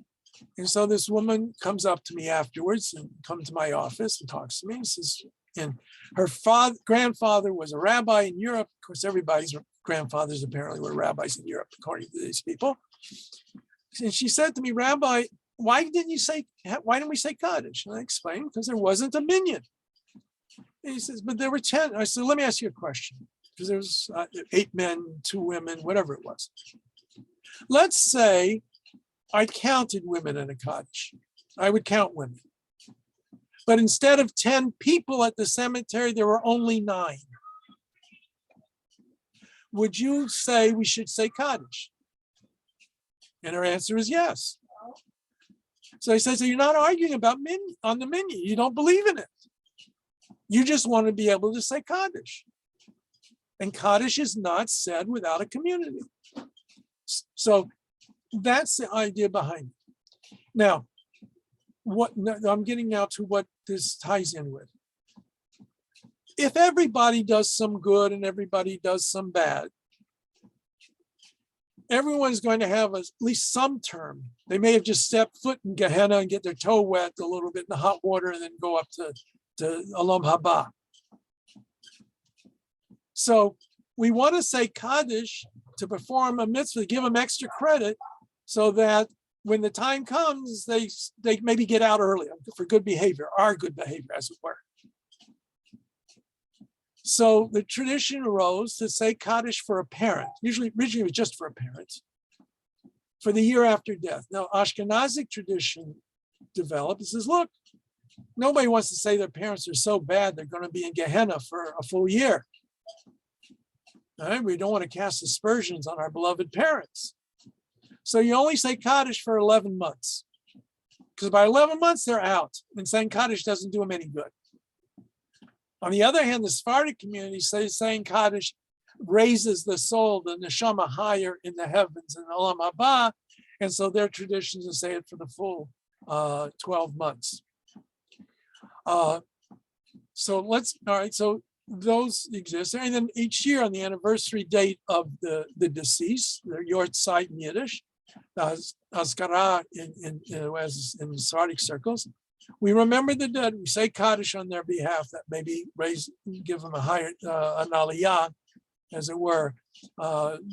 And so this woman comes up to me afterwards and comes to my office and talks to me and says, and her grandfather was a rabbi in Europe. Of course, everybody's grandfathers apparently were rabbis in Europe, according to these people. And she said to me, Rabbi, why didn't we say Kaddish? And I explained, because there wasn't a Minyan. And he says, but there were 10. I said, let me ask you a question. Because there was 8 men, 2 women, whatever it was. Let's say I counted women in a Kaddish. I would count women. But instead of 10 people at the cemetery, there were only 9. Would you say we should say Kaddish? And her answer is yes. So I said, so you're not arguing about on the Minyan. You don't believe in it. You just want to be able to say Kaddish. And Kaddish is not said without a community. So that's the idea behind it. Now, I'm getting now to what this ties in with. If everybody does some good and everybody does some bad, everyone's going to have at least some term. They may have just stepped foot in Gehenna and get their toe wet a little bit in the hot water and then go up to Olam Haba. So we want to say Kaddish to perform a mitzvah, give them extra credit so that when the time comes, they maybe get out early for good behavior, our good behavior, as it were. So the tradition arose to say Kaddish for a parent. Originally it was just for a parent, for the year after death. Now, Ashkenazic tradition developed. It says, look, nobody wants to say their parents are so bad they're going to be in Gehenna for a full year. All right? We don't want to cast aspersions on our beloved parents. So you only say Kaddish for 11 months. Because by 11 months, they're out. And saying Kaddish doesn't do them any good. On the other hand, the Sephardic community says saying Kaddish raises the soul, the neshama, higher in the heavens in Olam Haba. And so their tradition is to say it for the full 12 months. So those exist. And then each year on the anniversary date of the deceased, the Yortzeit in Yiddish, Azkara in Sephardic circles, we remember the dead. We say Kaddish on their behalf, that maybe give them a higher, an aliyah, as it were.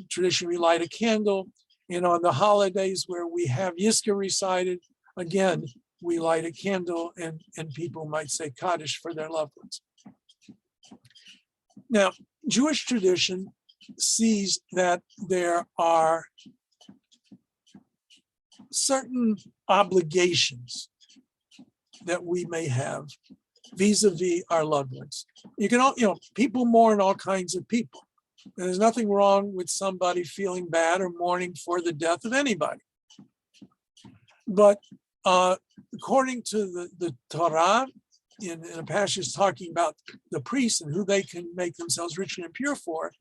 Traditionally, we light a candle. And on the holidays where we have Yizkor recited, again, we light a candle and people might say Kaddish for their loved ones. Now, Jewish tradition sees that there are certain obligations that we may have vis-a-vis our loved ones. You can, people mourn all kinds of people. And there's nothing wrong with somebody feeling bad or mourning for the death of anybody. But according to the Torah, in a passage talking about the priests and who they can make themselves rich and pure for,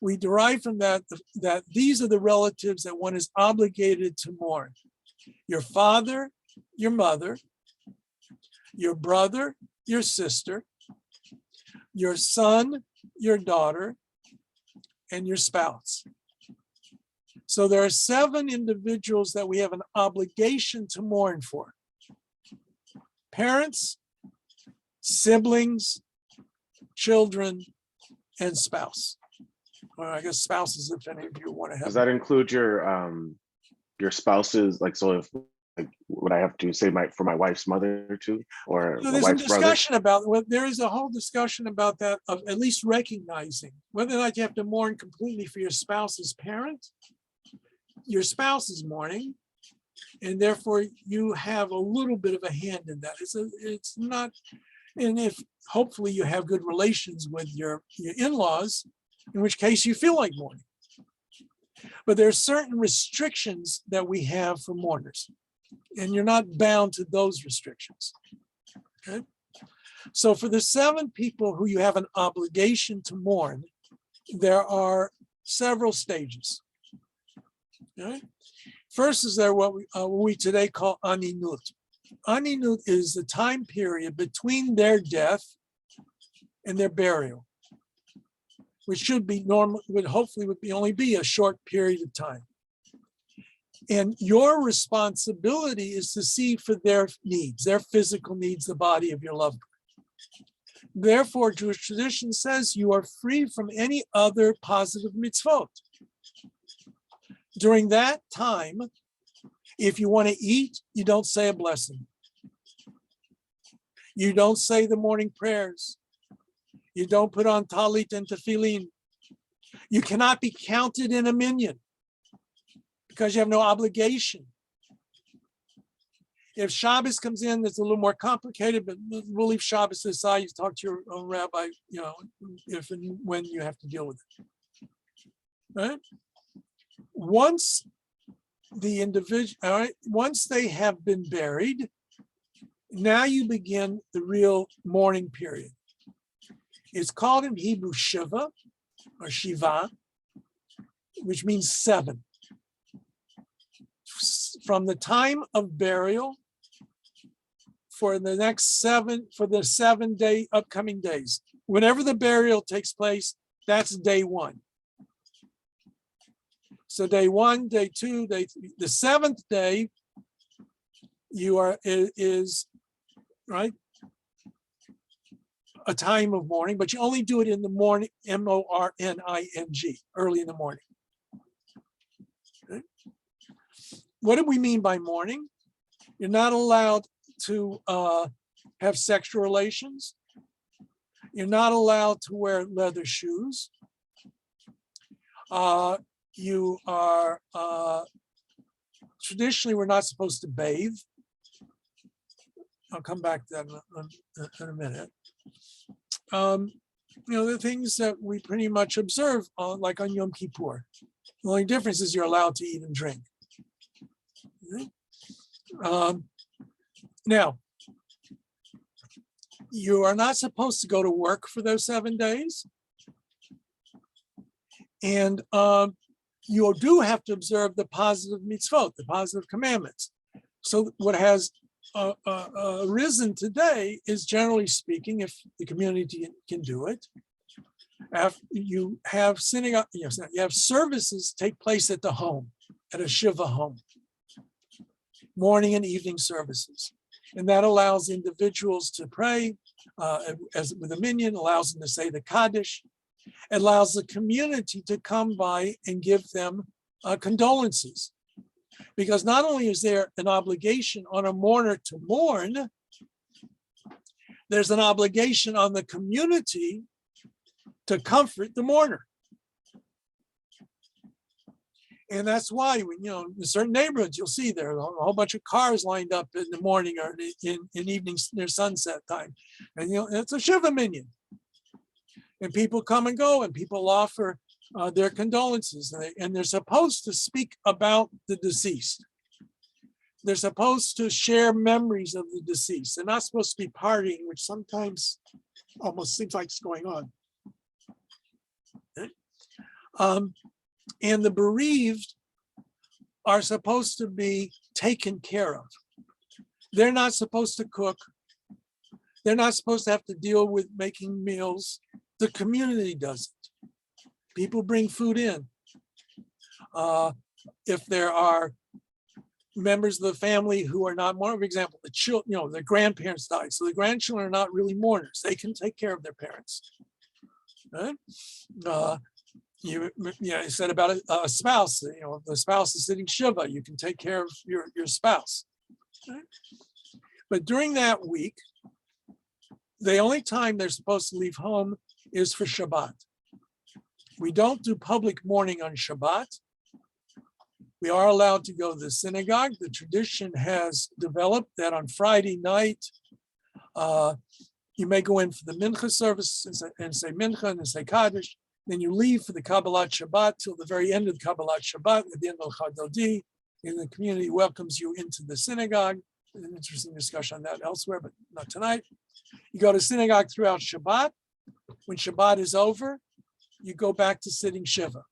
we derive from that that these are the relatives that one is obligated to mourn. Your father, your mother, your brother, your sister, your son, your daughter, and your spouse. So there are 7 individuals that we have an obligation to mourn for. Parents, siblings, children, and spouse. Or I guess spouses, if any of you want to have. Does that include your spouses? Like, so if would I have to say for my wife's mother too, or my There's a wife's brother? discussion about, well, there is a whole discussion about that, of at least recognizing whether or not you have to mourn completely for your spouse's parent. Your spouse is mourning, and therefore you have a little bit of a hand in that. It's not, and if hopefully you have good relations with your in-laws, in which case you feel like mourning. But there are certain restrictions that we have for mourners, and you're not bound to those restrictions. Okay? So for the 7 people who you have an obligation to mourn, there are several stages. Okay? First is there what we today call aninut. Aninut is the time period between their death and their burial, which should be normal, would be only be a short period of time. And your responsibility is to see for their needs, their physical needs, the body of your loved one. Therefore, Jewish tradition says you are free from any other positive mitzvot. During that time, if you want to eat, you don't say a blessing. You don't say the morning prayers. You don't put on talit and tefillin. You cannot be counted in a minyan because you have no obligation. If Shabbos comes in, it's a little more complicated, but we'll leave Shabbos aside. You talk to your own rabbi, if and when you have to deal with it. Right? Once the individual, all right, once they have been buried, now you begin the real mourning period. It's called in Hebrew Shiva or Shiva, which means 7. From the time of burial for the next 7, for the 7 upcoming days. Whenever the burial takes place, that's day 1. So day 1, day 2, day 3, the 7th day, is right, a time of mourning, but you only do it in the morning, morning, early in the morning. Okay. What do we mean by mourning? You're not allowed to have sexual relations. You're not allowed to wear leather shoes. You are, traditionally, we're not supposed to bathe. I'll come back to that in a minute. The things that we pretty much observe, like on Yom Kippur. The only difference is you're allowed to eat and drink. Now, you are not supposed to go to work for those 7 days. And you do have to observe the positive mitzvot, the positive commandments. So what has arisen today is, generally speaking, if the community can do it, after you have synagogue, you have services take place at the home, at a shiva home, morning and evening services. And that allows individuals to pray as with a minyan, allows them to say the Kaddish, allows the community to come by and give them condolences. Because not only is there an obligation on a mourner to mourn, there's an obligation on the community to comfort the mourner. And that's why, in certain neighborhoods, you'll see there are a whole bunch of cars lined up in the morning or in evenings near sunset time. And, it's a Shiva minyan. And people come and go, and people offer their condolences. And they're supposed to speak about the deceased. They're supposed to share memories of the deceased. They're not supposed to be partying, which sometimes almost seems like it's going on. Okay. And the bereaved are supposed to be taken care of. They're not supposed to cook. They're not supposed to have to deal with making meals. The community does it. People bring food in. If there are members of the family who are not mourning, for example, the children, their grandparents died, so the grandchildren are not really mourners. They can take care of their parents. Right? You said about a spouse, if the spouse is sitting Shiva, you can take care of your spouse. Right? But during that week, the only time they're supposed to leave home is for Shabbat. We don't do public mourning on Shabbat. We are allowed to go to the synagogue. The tradition has developed that on Friday night, you may go in for the mincha service and say mincha and say Kaddish. Then you leave for the Kabbalat Shabbat till the very end of the Kabbalat Shabbat, at the end of Chadodi, and the community welcomes you into the synagogue. There's an interesting discussion on that elsewhere, but not tonight. You go to synagogue throughout Shabbat. When Shabbat is over, you go back to sitting Shiva.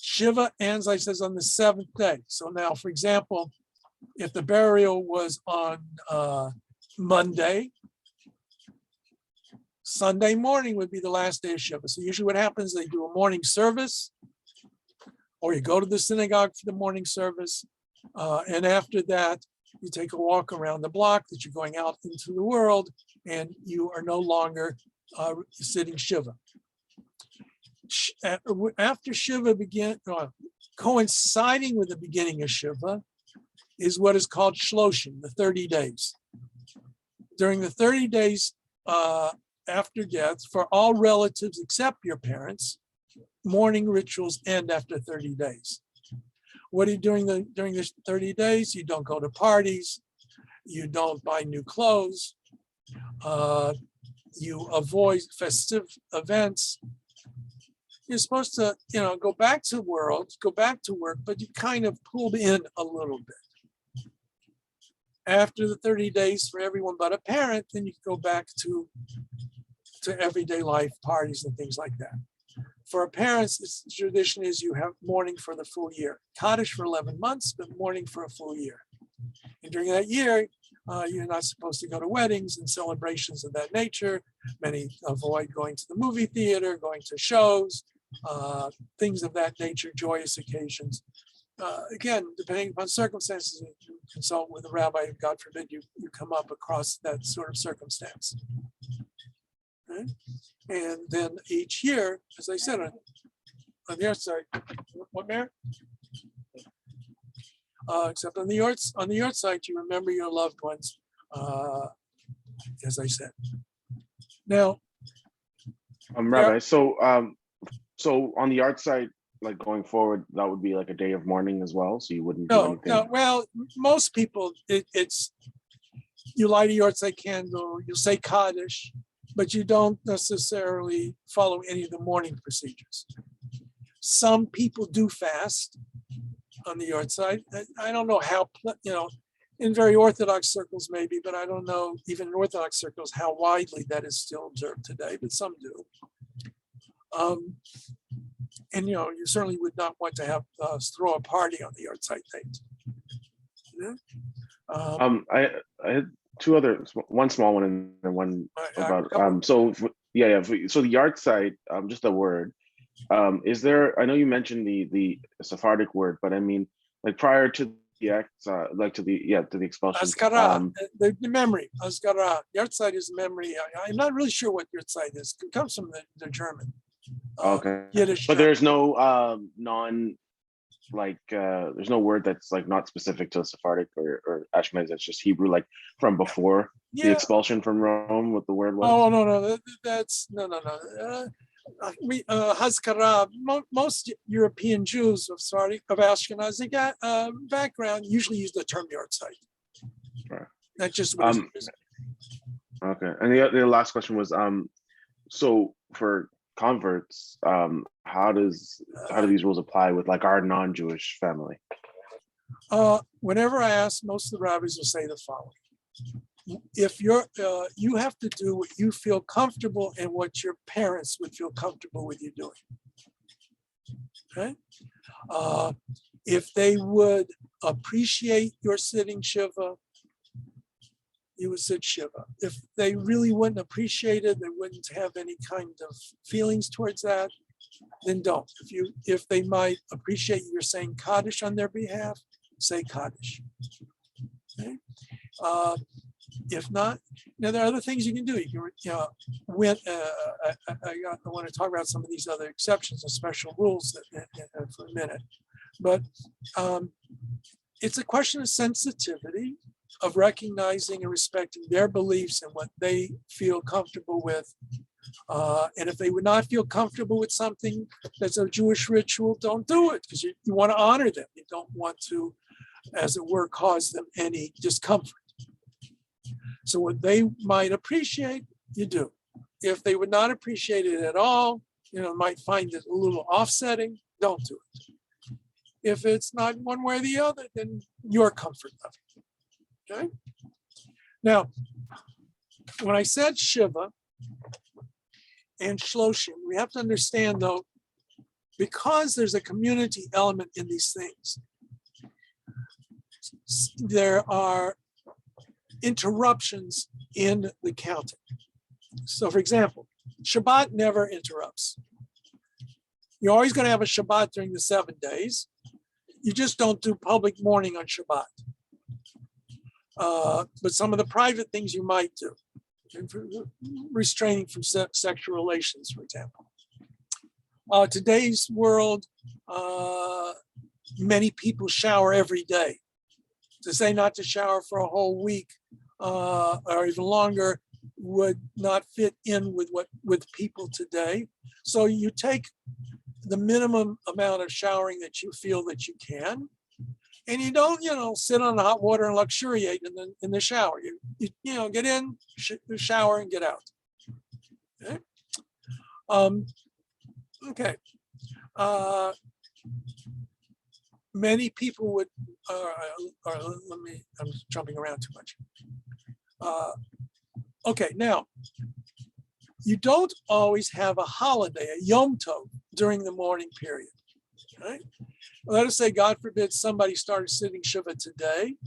Shiva ends, I says, on the 7th day. So now, for example, if the burial was on Monday, Sunday morning would be the last day of Shiva. So usually what happens, they do a morning service, or you go to the synagogue for the morning service. And after that, you take a walk around the block that you're going out into the world, and you are no longer sitting Shiva. After Shiva began, coinciding with the beginning of Shiva, is what is called Shloshim, the 30 days. During the 30 days after death, for all relatives except your parents, mourning rituals end after 30 days. What are you doing during the 30 days? You don't go to parties. You don't buy new clothes. You avoid festive events. You're supposed to, go back to work, but you kind of pulled in a little bit. After the 30 days for everyone but a parent, then you go back to everyday life, parties and things like that. For parents, the tradition is you have mourning for the full year. Kaddish for 11 months, but mourning for a full year. And during that year, you're not supposed to go to weddings and celebrations of that nature. Many avoid going to the movie theater, going to shows, things of that nature, joyous occasions. Again, depending upon circumstances, you consult with a rabbi, God forbid you come up across that sort of circumstance. Okay? And then each year, as I said, on the earth side, what, Mayor? Except on the earth side, you remember your loved ones, as I said. Now, Rabbi, so on the art side, like going forward, that would be like a day of mourning as well. So you wouldn't do anything. No. Well, most people, it's you light a yahrzeit candle, you say Kaddish, but you don't necessarily follow any of the mourning procedures. Some people do fast on the yahrzeit. I don't know how, in very Orthodox circles maybe, but I don't know, even in Orthodox circles, how widely that is still observed today, but some do. And you certainly would not want to have throw a party on the yahrzeit date. I had two other, one small one and then one about so the yahrzeit, just the word. Is there? I know you mentioned the Sephardic word, but I mean, like prior to the act, like to the expulsion. Azkara, the memory. Azkara. Yahrzeit is memory. I'm not really sure what yahrzeit is. It comes from the German. Okay. Yiddish. But there's no there's no word that's like not specific to Sephardic or Ashkenaz. It's just Hebrew, like from before the expulsion from Rome. What the word was? Oh no, that's no. Hazkara. Most European Jews of Ashkenazi background usually use the term yahrzeit. Right. That's just what it is. Okay, and the last question was so for converts, how do these rules apply with like our non-Jewish family? Whenever I ask, most of the rabbis will say the following: if you have to do what you feel comfortable and what your parents would feel comfortable with you doing. Okay, if they would appreciate your sitting Shiva, you would sit Shiva. If they really wouldn't appreciate it, they wouldn't have any kind of feelings towards that, then don't. If they might appreciate you're saying Kaddish on their behalf, say Kaddish. Okay? If not, there are other things you can do. You can, I want to talk about some of these other exceptions and special rules for a minute, but it's a question of sensitivity, of recognizing and respecting their beliefs and what they feel comfortable with. And if they would not feel comfortable with something that's a Jewish ritual, don't do it, because you want to honor them. You don't want to, as it were, cause them any discomfort. So what they might appreciate, you do. If they would not appreciate it at all, might find it a little offsetting, don't do it. If it's not one way or the other, then your comfort level. Okay. Now, when I said Shiva and Shloshim, we have to understand, though, because there's a community element in these things, there are interruptions in the counting. So for example, Shabbat never interrupts. You're always going to have a Shabbat during the 7 days. You just don't do public mourning on Shabbat. But some of the private things you might do, restraining from sexual relations, for example. Today's world, many people shower every day. To say not to shower for a whole week or even longer would not fit in with people today. So you take the minimum amount of showering that you feel that you can, and you don't, sit on the hot water and luxuriate in the shower. You get in, shower, and get out. Okay. Okay. Many people would, I'm jumping around too much. Okay, now, you don't always have a holiday, a Yom Tov, during the mourning period, right? Let us say, God forbid, somebody started sitting Shiva today.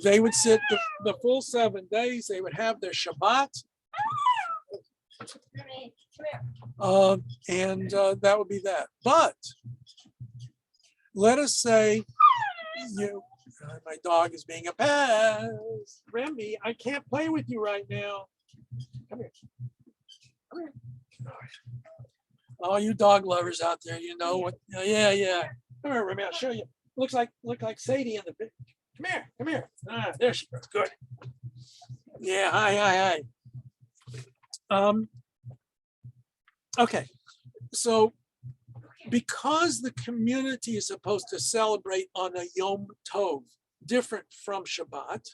They would sit the full 7 days. They would have their Shabbat. And that would be that. But let us say my dog is being a pest. Remy, I can't play with you right now. Come here. Come here. All you dog lovers out there, you know what? Yeah. Come here, Remy. I'll show you. Look like Sadie in the picture. Come here. Ah, there she goes. Good. Yeah. Hi. Okay. So, because the community is supposed to celebrate on a Yom Tov, different from Shabbat,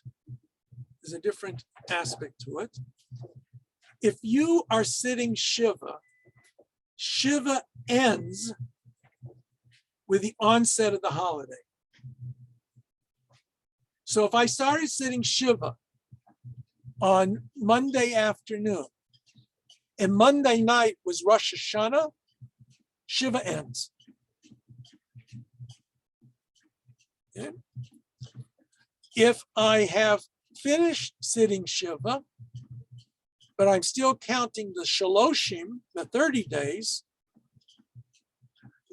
there's a different aspect to it. If you are sitting Shiva, Shiva ends with the onset of the holiday. So if I started sitting Shiva on Monday afternoon, and Monday night was Rosh Hashanah, Shiva ends. Okay. If I have finished sitting Shiva, but I'm still counting the Shaloshim, the 30 days,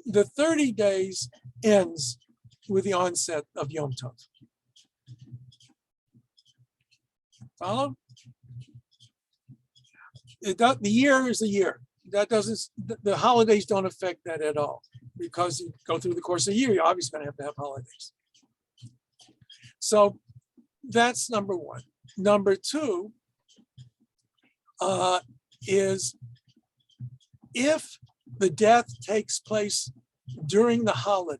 the 30 days ends with the onset of Yom Tov. Follow? The year is a year. That doesn't, the holidays don't affect that at all, because you go through the course of the year, you're obviously going to have holidays. So that's number one. Number two is if the death takes place during the holiday,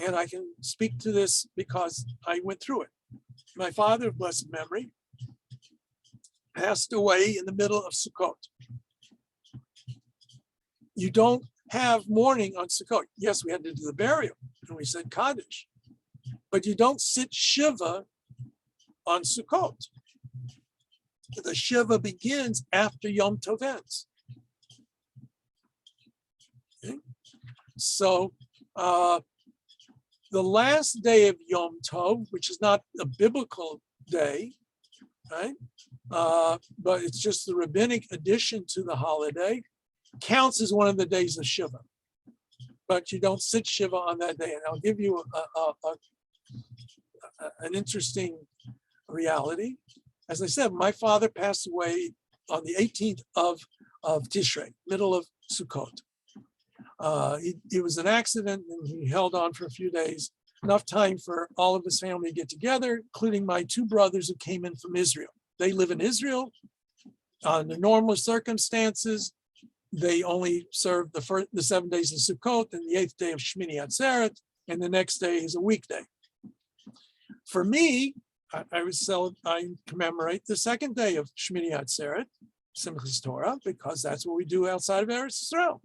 and I can speak to this because I went through it. My father, of blessed memory, passed away in the middle of Sukkot. You don't have mourning on Sukkot. Yes, we had to do the burial, and we said Kaddish, but you don't sit Shiva on Sukkot. The Shiva begins after Yom Tov ends. Okay. So the last day of Yom Tov, which is not a biblical day, right? But it's just the rabbinic addition to the holiday, counts as one of the days of Shiva. But you don't sit Shiva on that day. And I'll give you an interesting reality. As I said, my father passed away on the 18th of Tishrei, middle of Sukkot. It was an accident, and he held on for a few days, enough time for all of his family to get together, including my two brothers who came in from Israel. They live in Israel. Under normal circumstances, they only serve the 7 days of Sukkot and the 8th day of Shmini Atzeret, and the next day is a weekday. For me, I commemorate the second day of Shmini Atzeret, Simchas Torah, because that's what we do outside of Eretz Yisrael.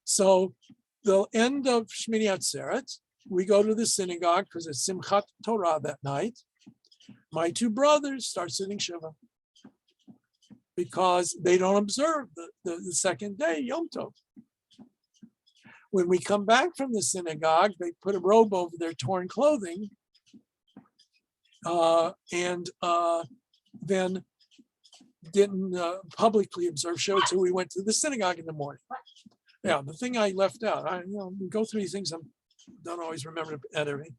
So the end of Shmini Atzeret, we go to the synagogue because it's Simchat Torah that night. My two brothers start sitting Shiva because they don't observe the second day, Yom Tov. When we come back from the synagogue, they put a robe over their torn clothing, and then didn't publicly observe Shiva till we went to the synagogue in the morning. Yeah, the thing I left out, I go through these things I don't always remember everything.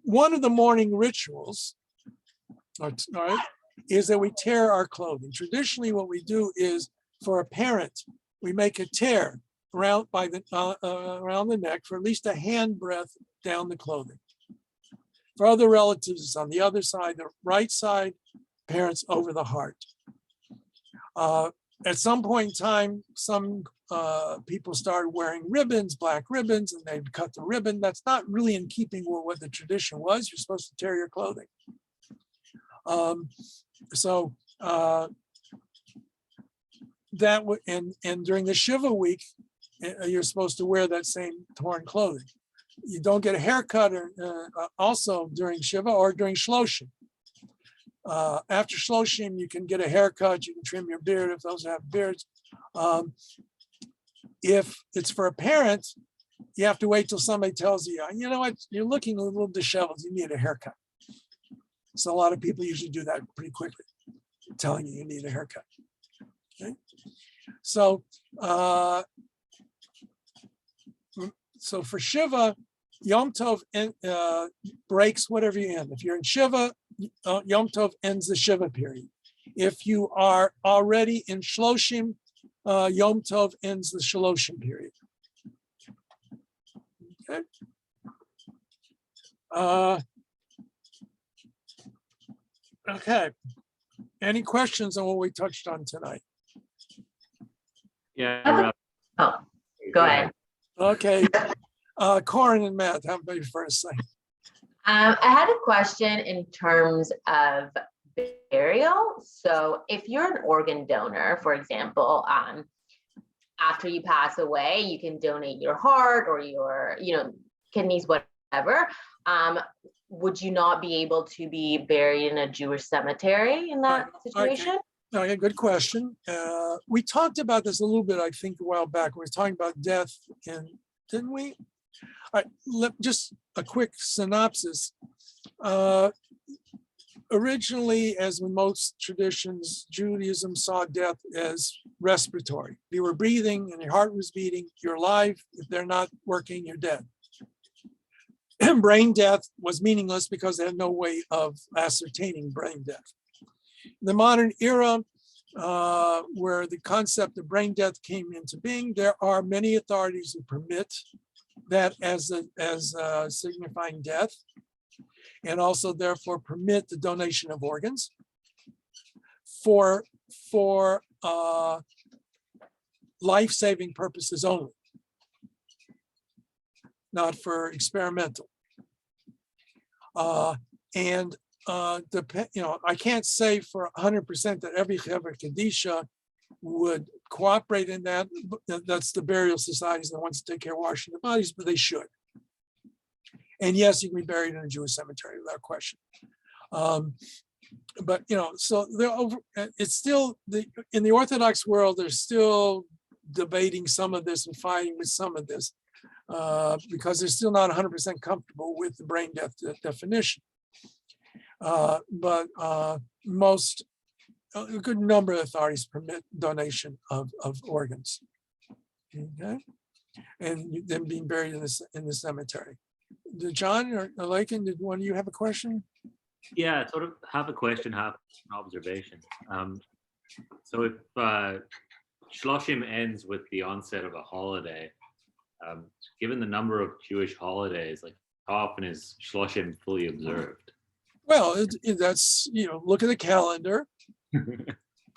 One of the morning rituals, all right, is that we tear our clothing. Traditionally, what we do is for a parent, we make a tear around around the neck for at least a hand breadth down the clothing. For other relatives, it's on the other side, the right side, parents over the heart. At some point in time, some people started wearing ribbons, black ribbons, and they'd cut the ribbon. That's not really in keeping with what the tradition was. You're supposed to tear your clothing. That would, and during the Shiva week, you're supposed to wear that same torn clothing. You don't get a haircut also during Shiva or during Shloshim. After Shloshim, you can get a haircut, you can trim your beard if those have beards. If it's for a parent, you have to wait till somebody tells you, you know what, you're looking a little disheveled, you need a haircut. So a lot of people usually do that pretty quickly, telling you need a haircut. Okay, so so for Shiva, Yom Tov breaks whatever you end. If you're in Shiva, Yom Tov ends the Shiva period. If you are already in Shloshim, Yom Tov ends the Shloshim period. Okay. Okay. Any questions on what we touched on tonight? Yeah. Oh, go ahead. Okay. Corin and Matt, how about you first thing? I had a question in terms of burial. So if you're an organ donor, for example, after you pass away, you can donate your heart or your, kidneys, whatever. Would you not be able to be buried in a Jewish cemetery in that situation? Okay, good question. We talked about this a little bit, I think, a while back. We were talking about death, and didn't we? All right, just a quick synopsis. Originally, as with most traditions, Judaism saw death as respiratory. If you were breathing and your heart was beating, you're alive. If they're not working, you're dead. Brain death was meaningless because they had no way of ascertaining brain death. In the modern era, where the concept of brain death came into being, there are many authorities who permit that as signifying death, and also therefore permit the donation of organs for life-saving purposes only, not for experimental. I can't say for 100% that every Chevra Kadisha would cooperate in that. That's the burial societies that wants to take care of washing the bodies, but they should. And yes, you can be buried in a Jewish cemetery without question. But so it's still in the Orthodox world, they're still debating some of this and fighting with some of this because they're still not 100% comfortable with the brain death definition. But a good number of authorities permit donation of organs, okay, and then being buried in the cemetery. John or Lakin, did one of you have a question? Yeah, sort of have a question, have an observation. So if Shloshim ends with the onset of a holiday, given the number of Jewish holidays, like how often is Shloshim fully observed? Well, that's, look at the calendar.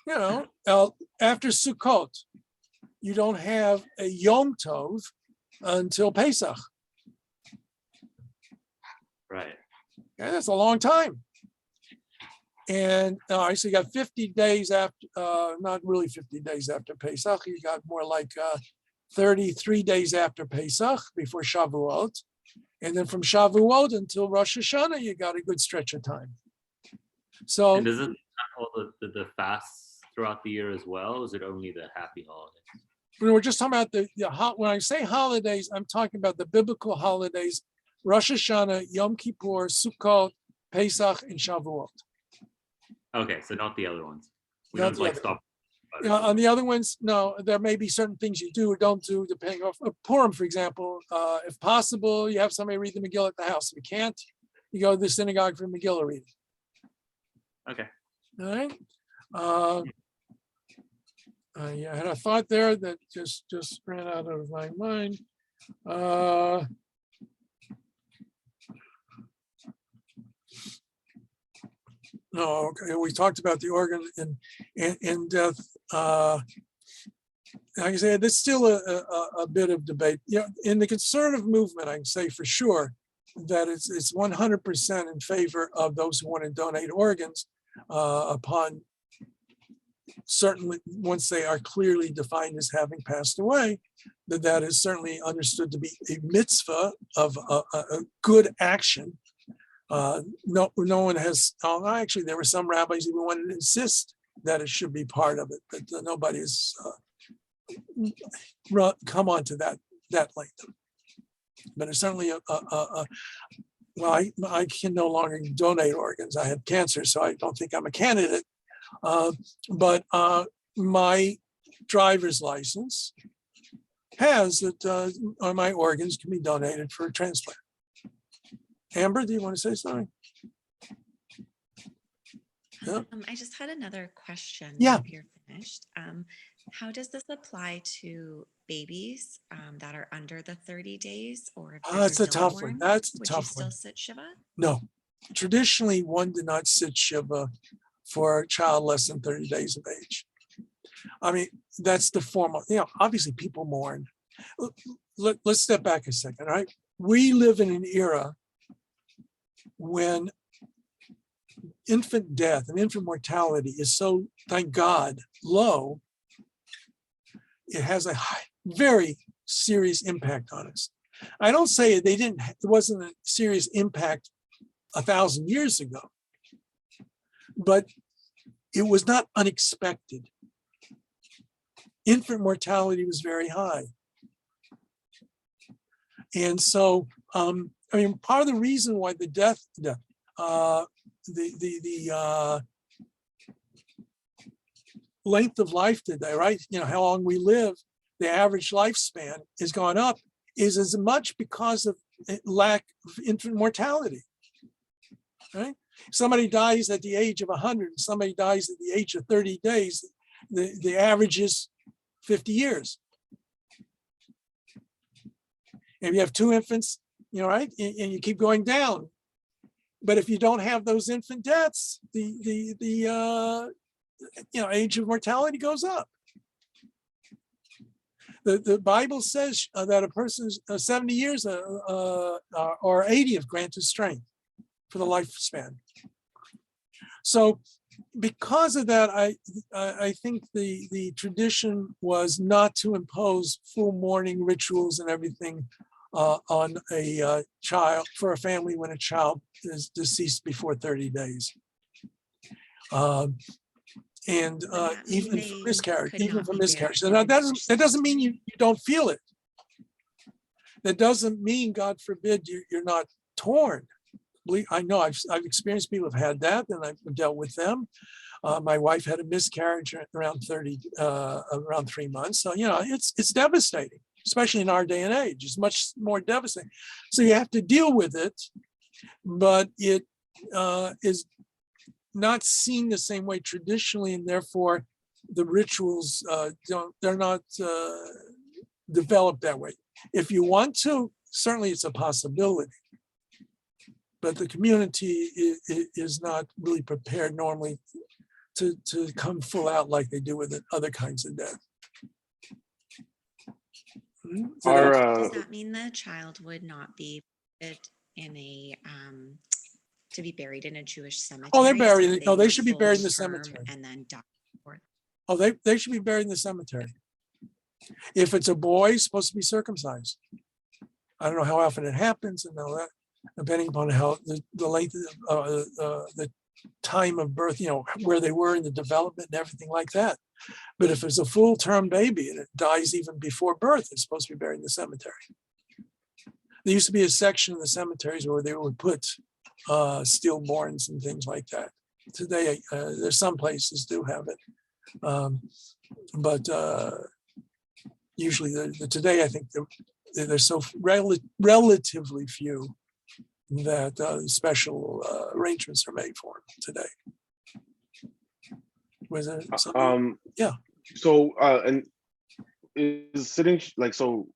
After Sukkot, you don't have a Yom Tov until Pesach. Right. Okay, that's a long time. And so you got 50 days after, not really 50 days after Pesach, you got more like 33 days after Pesach before Shavuot. And then from Shavuot until Rosh Hashanah, you got a good stretch of time. So and does it all the fasts throughout the year as well? Or is it only the happy holidays? We're just talking about when I say holidays, I'm talking about the biblical holidays, Rosh Hashanah, Yom Kippur, Sukkot, Pesach, and Shavuot. Okay, so not the other ones. We Not don't the like other- stop. On the other ones, no, there may be certain things you do or don't do depending on Purim, for example. If possible, you have somebody read the Megillah at the house. If you can't, you go to the synagogue for Megillah reading. Okay. All right. Yeah, I had a thought there that just ran out of my mind. No, okay, we talked about the organ and death. Like I said, there's still a bit of debate. Yeah, in the conservative movement, I can say for sure that it's 100% in favor of those who want to donate organs upon certainly once they are clearly defined as having passed away, that is certainly understood to be a mitzvah of a good action. No one has, actually, there were some rabbis even wanted to insist that it should be part of it, but nobody has come on to that length. But it's certainly well, I can no longer donate organs. I have cancer, so I don't think I'm a candidate. But my driver's license has that my organs can be donated for a transplant. Amber, do you want to say something? Yeah. I just had another question. Yeah. If you're finished. How does this apply to babies that are under the 30 days? Or if That's they're a tough one. stillborn? That's a Would you tough still one. sit Shiva? No, traditionally one did not sit Shiva for a child less than 30 days of age. I mean, that's the formal, obviously people mourn. Let's step back a second, right? We live in an era when infant death and infant mortality is so, thank God, low. It has a very serious impact on us. I don't say it wasn't a serious impact 1,000 years ago, but it was not unexpected. Infant mortality was very high. And so, I mean, part of the reason why the length of life today, right? How long we live, the average lifespan has gone up, is as much because of lack of infant mortality, right? Somebody dies at the age of 100, and somebody dies at the age of 30 days. The average is 50 years. If you have two infants, right, and you keep going down. But if you don't have those infant deaths, the age of mortality goes up. The Bible says that a person's 70 years or 80 of granted strength for the lifespan. So because of that, I think the tradition was not to impose full mourning rituals and everything on a child, for a family when a child is deceased before 30 days. And even for miscarriage, Now, that doesn't mean you don't feel it. That doesn't mean, God forbid, you're not torn. I know I've experienced people who've had that, and I've dealt with them. My wife had a miscarriage around 3 months. So, it's devastating, especially in our day and age. It's much more devastating. So you have to deal with it, but it is not seen the same way traditionally, and therefore the rituals they're not developed that way. If you want to, certainly it's a possibility, but the community is not really prepared normally to come full out like they do with other kinds of death. Does that mean the child would not be in a to be buried in a Jewish cemetery? Oh, they're buried. So They should be were buried in the full term cemetery. and then die. Oh, they should be buried in the cemetery. If it's a boy, he's supposed to be circumcised. I don't know how often it happens and all that, depending upon how the length of the time of birth, where they were in the development and everything like that. But if it's a full-term baby and it dies even before birth, it's supposed to be buried in the cemetery. There used to be a section in the cemeteries where they would put stillborns and things like that. Today, there's some places do have it. But usually today, I think there's so relatively few that special arrangements are made for them today. Was it something? Yeah. So and is sitting like, so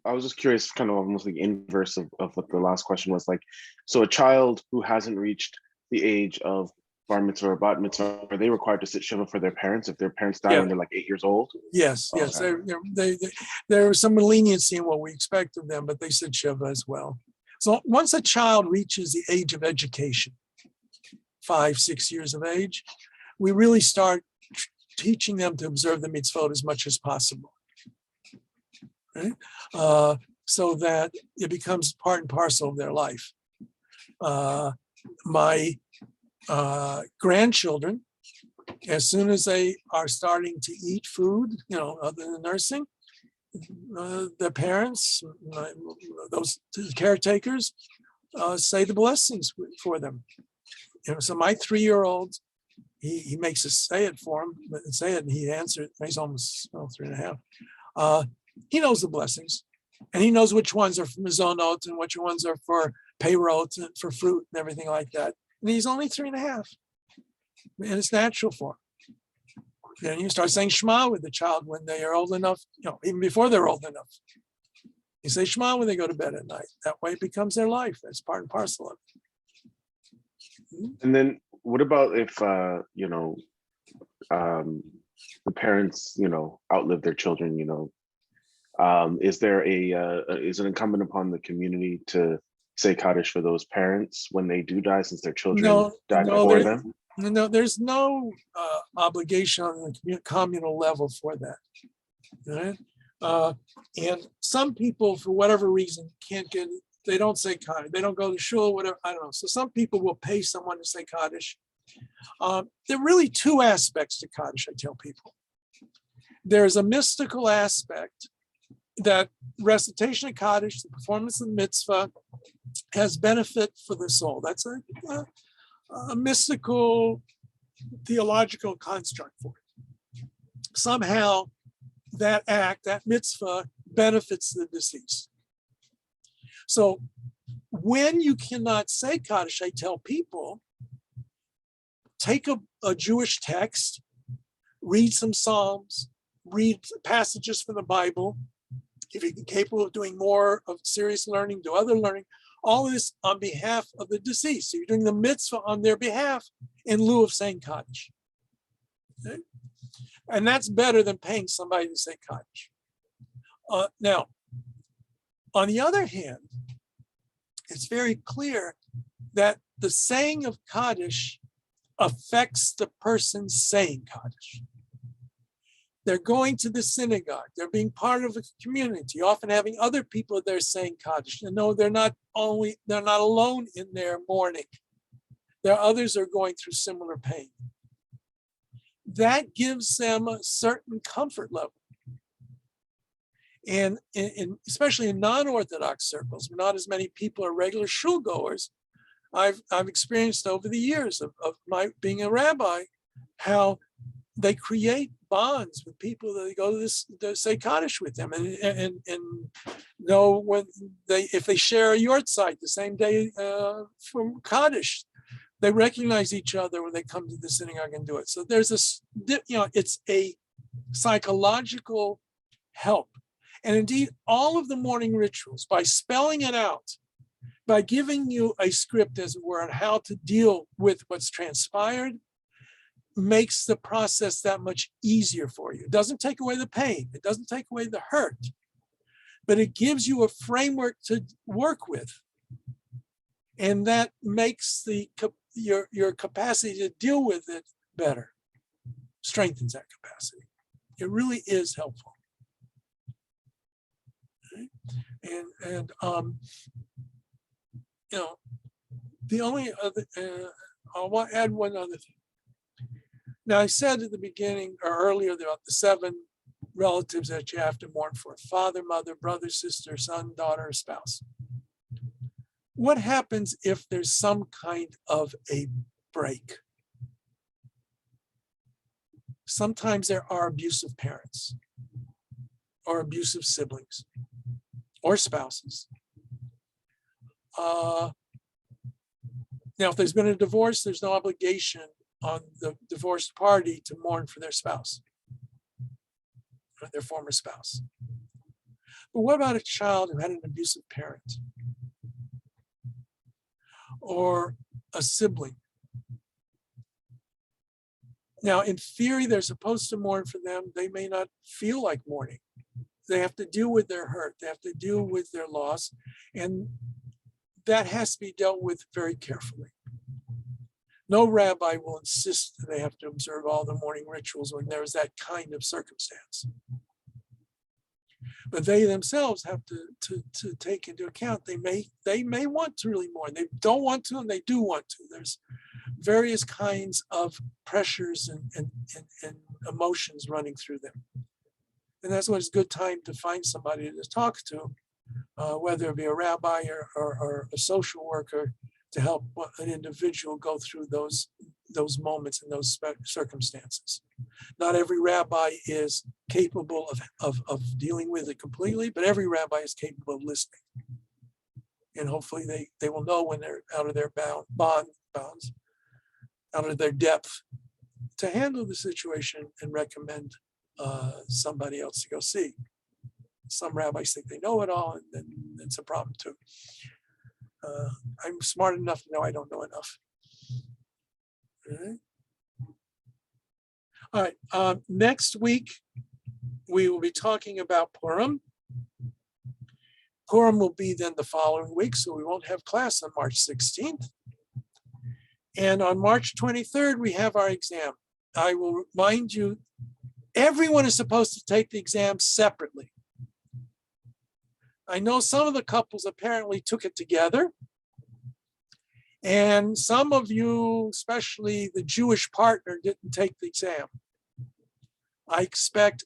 I was just curious, kind of almost like inverse of what the last question was, like, so a child who hasn't reached the age of bar mitzvah or bat mitzvah, are they required to sit shiva for their parents if their parents die when they're like 8 years old? Yes, yes. Okay. There was some leniency in what we expect of them, but they said shiva as well. So once a child reaches the age of education, 5, 6 years of age, we really start teaching them to observe the mitzvot as much as possible. Right? So that it becomes part and parcel of their life. My grandchildren, as soon as they are starting to eat food, other than nursing, their parents, those caretakers, say the blessings for them. So my 3-year-old, he makes us say it for him, and he answered. He's almost 3.5. He knows the blessings, and he knows which ones are for mizonot and which ones are for peyrot and for fruit and everything like that. And he's only 3.5, and it's natural for him. Then you start saying Shema with the child when they are old enough, even before they're old enough. You say Shema when they go to bed at night. That way it becomes their life. That's part and parcel of it. And then what about if, the parents, outlive their children, is there is it incumbent upon the community to say Kaddish for those parents when they do die, since their children died before them? No, there's no obligation on the communal level for that. Right? And some people, for whatever reason, they don't say Kaddish. They don't go to shul, whatever, I don't know. So some people will pay someone to say Kaddish. There are really two aspects to Kaddish, I tell people. There's a mystical aspect that recitation of Kaddish, the performance of the mitzvah, has benefit for the soul. That's a mystical theological construct for it. Somehow that act, that mitzvah, benefits the deceased. So when you cannot say Kaddish, I tell people, take a Jewish text, read some Psalms, read passages from the Bible. If you're capable of doing more of serious learning, do other learning. All of this on behalf of the deceased. So you're doing the mitzvah on their behalf in lieu of saying Kaddish. Okay? And that's better than paying somebody to say Kaddish. Now, on the other hand, it's very clear that the saying of Kaddish affects the person saying Kaddish. They're going to the synagogue. They're being part of a community, often having other people there saying Kaddish. And no, they're not alone in their mourning. There are others who are going through similar pain. That gives them a certain comfort level. And especially in non-Orthodox circles, where not as many people are regular shul goers, I've experienced over the years of my being a rabbi, how they create bonds with people that they go to say Kaddish with them, and know when if they share a yortzeit the same day from Kaddish, they recognize each other when they come to the synagogue and do it. So there's it's a psychological help. And indeed, all of the mourning rituals, by spelling it out, by giving you a script, as it were, on how to deal with what's transpired, makes the process that much easier for you. It doesn't take away the pain. It doesn't take away the hurt, but it gives you a framework to work with. And that makes your capacity to deal with it better, strengthens that capacity. It really is helpful. And the only I want to add one other thing. Now, I said at the beginning or earlier about the 7 relatives that you have to mourn for: father, mother, brother, sister, son, daughter, or spouse. What happens if there's some kind of a break? Sometimes there are abusive parents or abusive siblings or spouses. Now, if there's been a divorce, there's no obligation on the divorced party to mourn for their spouse, or their former spouse. But what about a child who had an abusive parent or a sibling? Now, in theory, they're supposed to mourn for them. They may not feel like mourning. They have to deal with their hurt. They have to deal with their loss. And that has to be dealt with very carefully. No rabbi will insist that they have to observe all the mourning rituals when there's that kind of circumstance. But they themselves have to take into account, they may want to really mourn. They don't want to, and they do want to. There's various kinds of pressures and emotions running through them. And that's why it's a good time to find somebody to talk to, whether it be a rabbi or a social worker, to help an individual go through those moments and those circumstances. Not every rabbi is capable of dealing with it completely, but every rabbi is capable of listening. And hopefully they will know when they're out of their bounds, out of their depth, to handle the situation and recommend somebody else to go see. Some rabbis think they know it all, and then it's a problem too. I'm smart enough to know I don't know enough. All right. Next week, we will be talking about Purim. Purim will be then the following week, so we won't have class on March 16th. And on March 23rd, we have our exam. I will remind you, everyone is supposed to take the exam separately. I know some of the couples apparently took it together. And some of you, especially the Jewish partner, didn't take the exam. I expect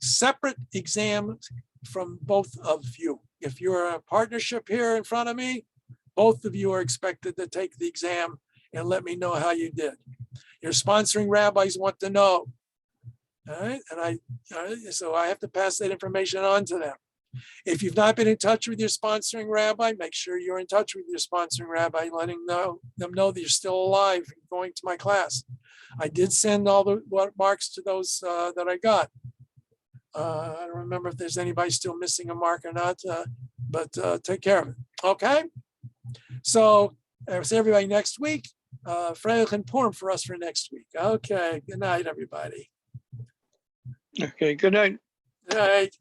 separate exams from both of you. If you're a partnership here in front of me, both of you are expected to take the exam and let me know how you did. Your sponsoring rabbis want to know. All right, and so I have to pass that information on to them. If you've not been in touch with your sponsoring rabbi, make sure you're in touch with your sponsoring rabbi, letting them know that you're still alive and going to my class. I did send all the marks to those that I got. I don't remember if there's anybody still missing a mark or not, but take care of it. Okay. So I'll see everybody next week. Freilich and Purim for us for next week. Okay. Good night, everybody. Okay, good night. All right.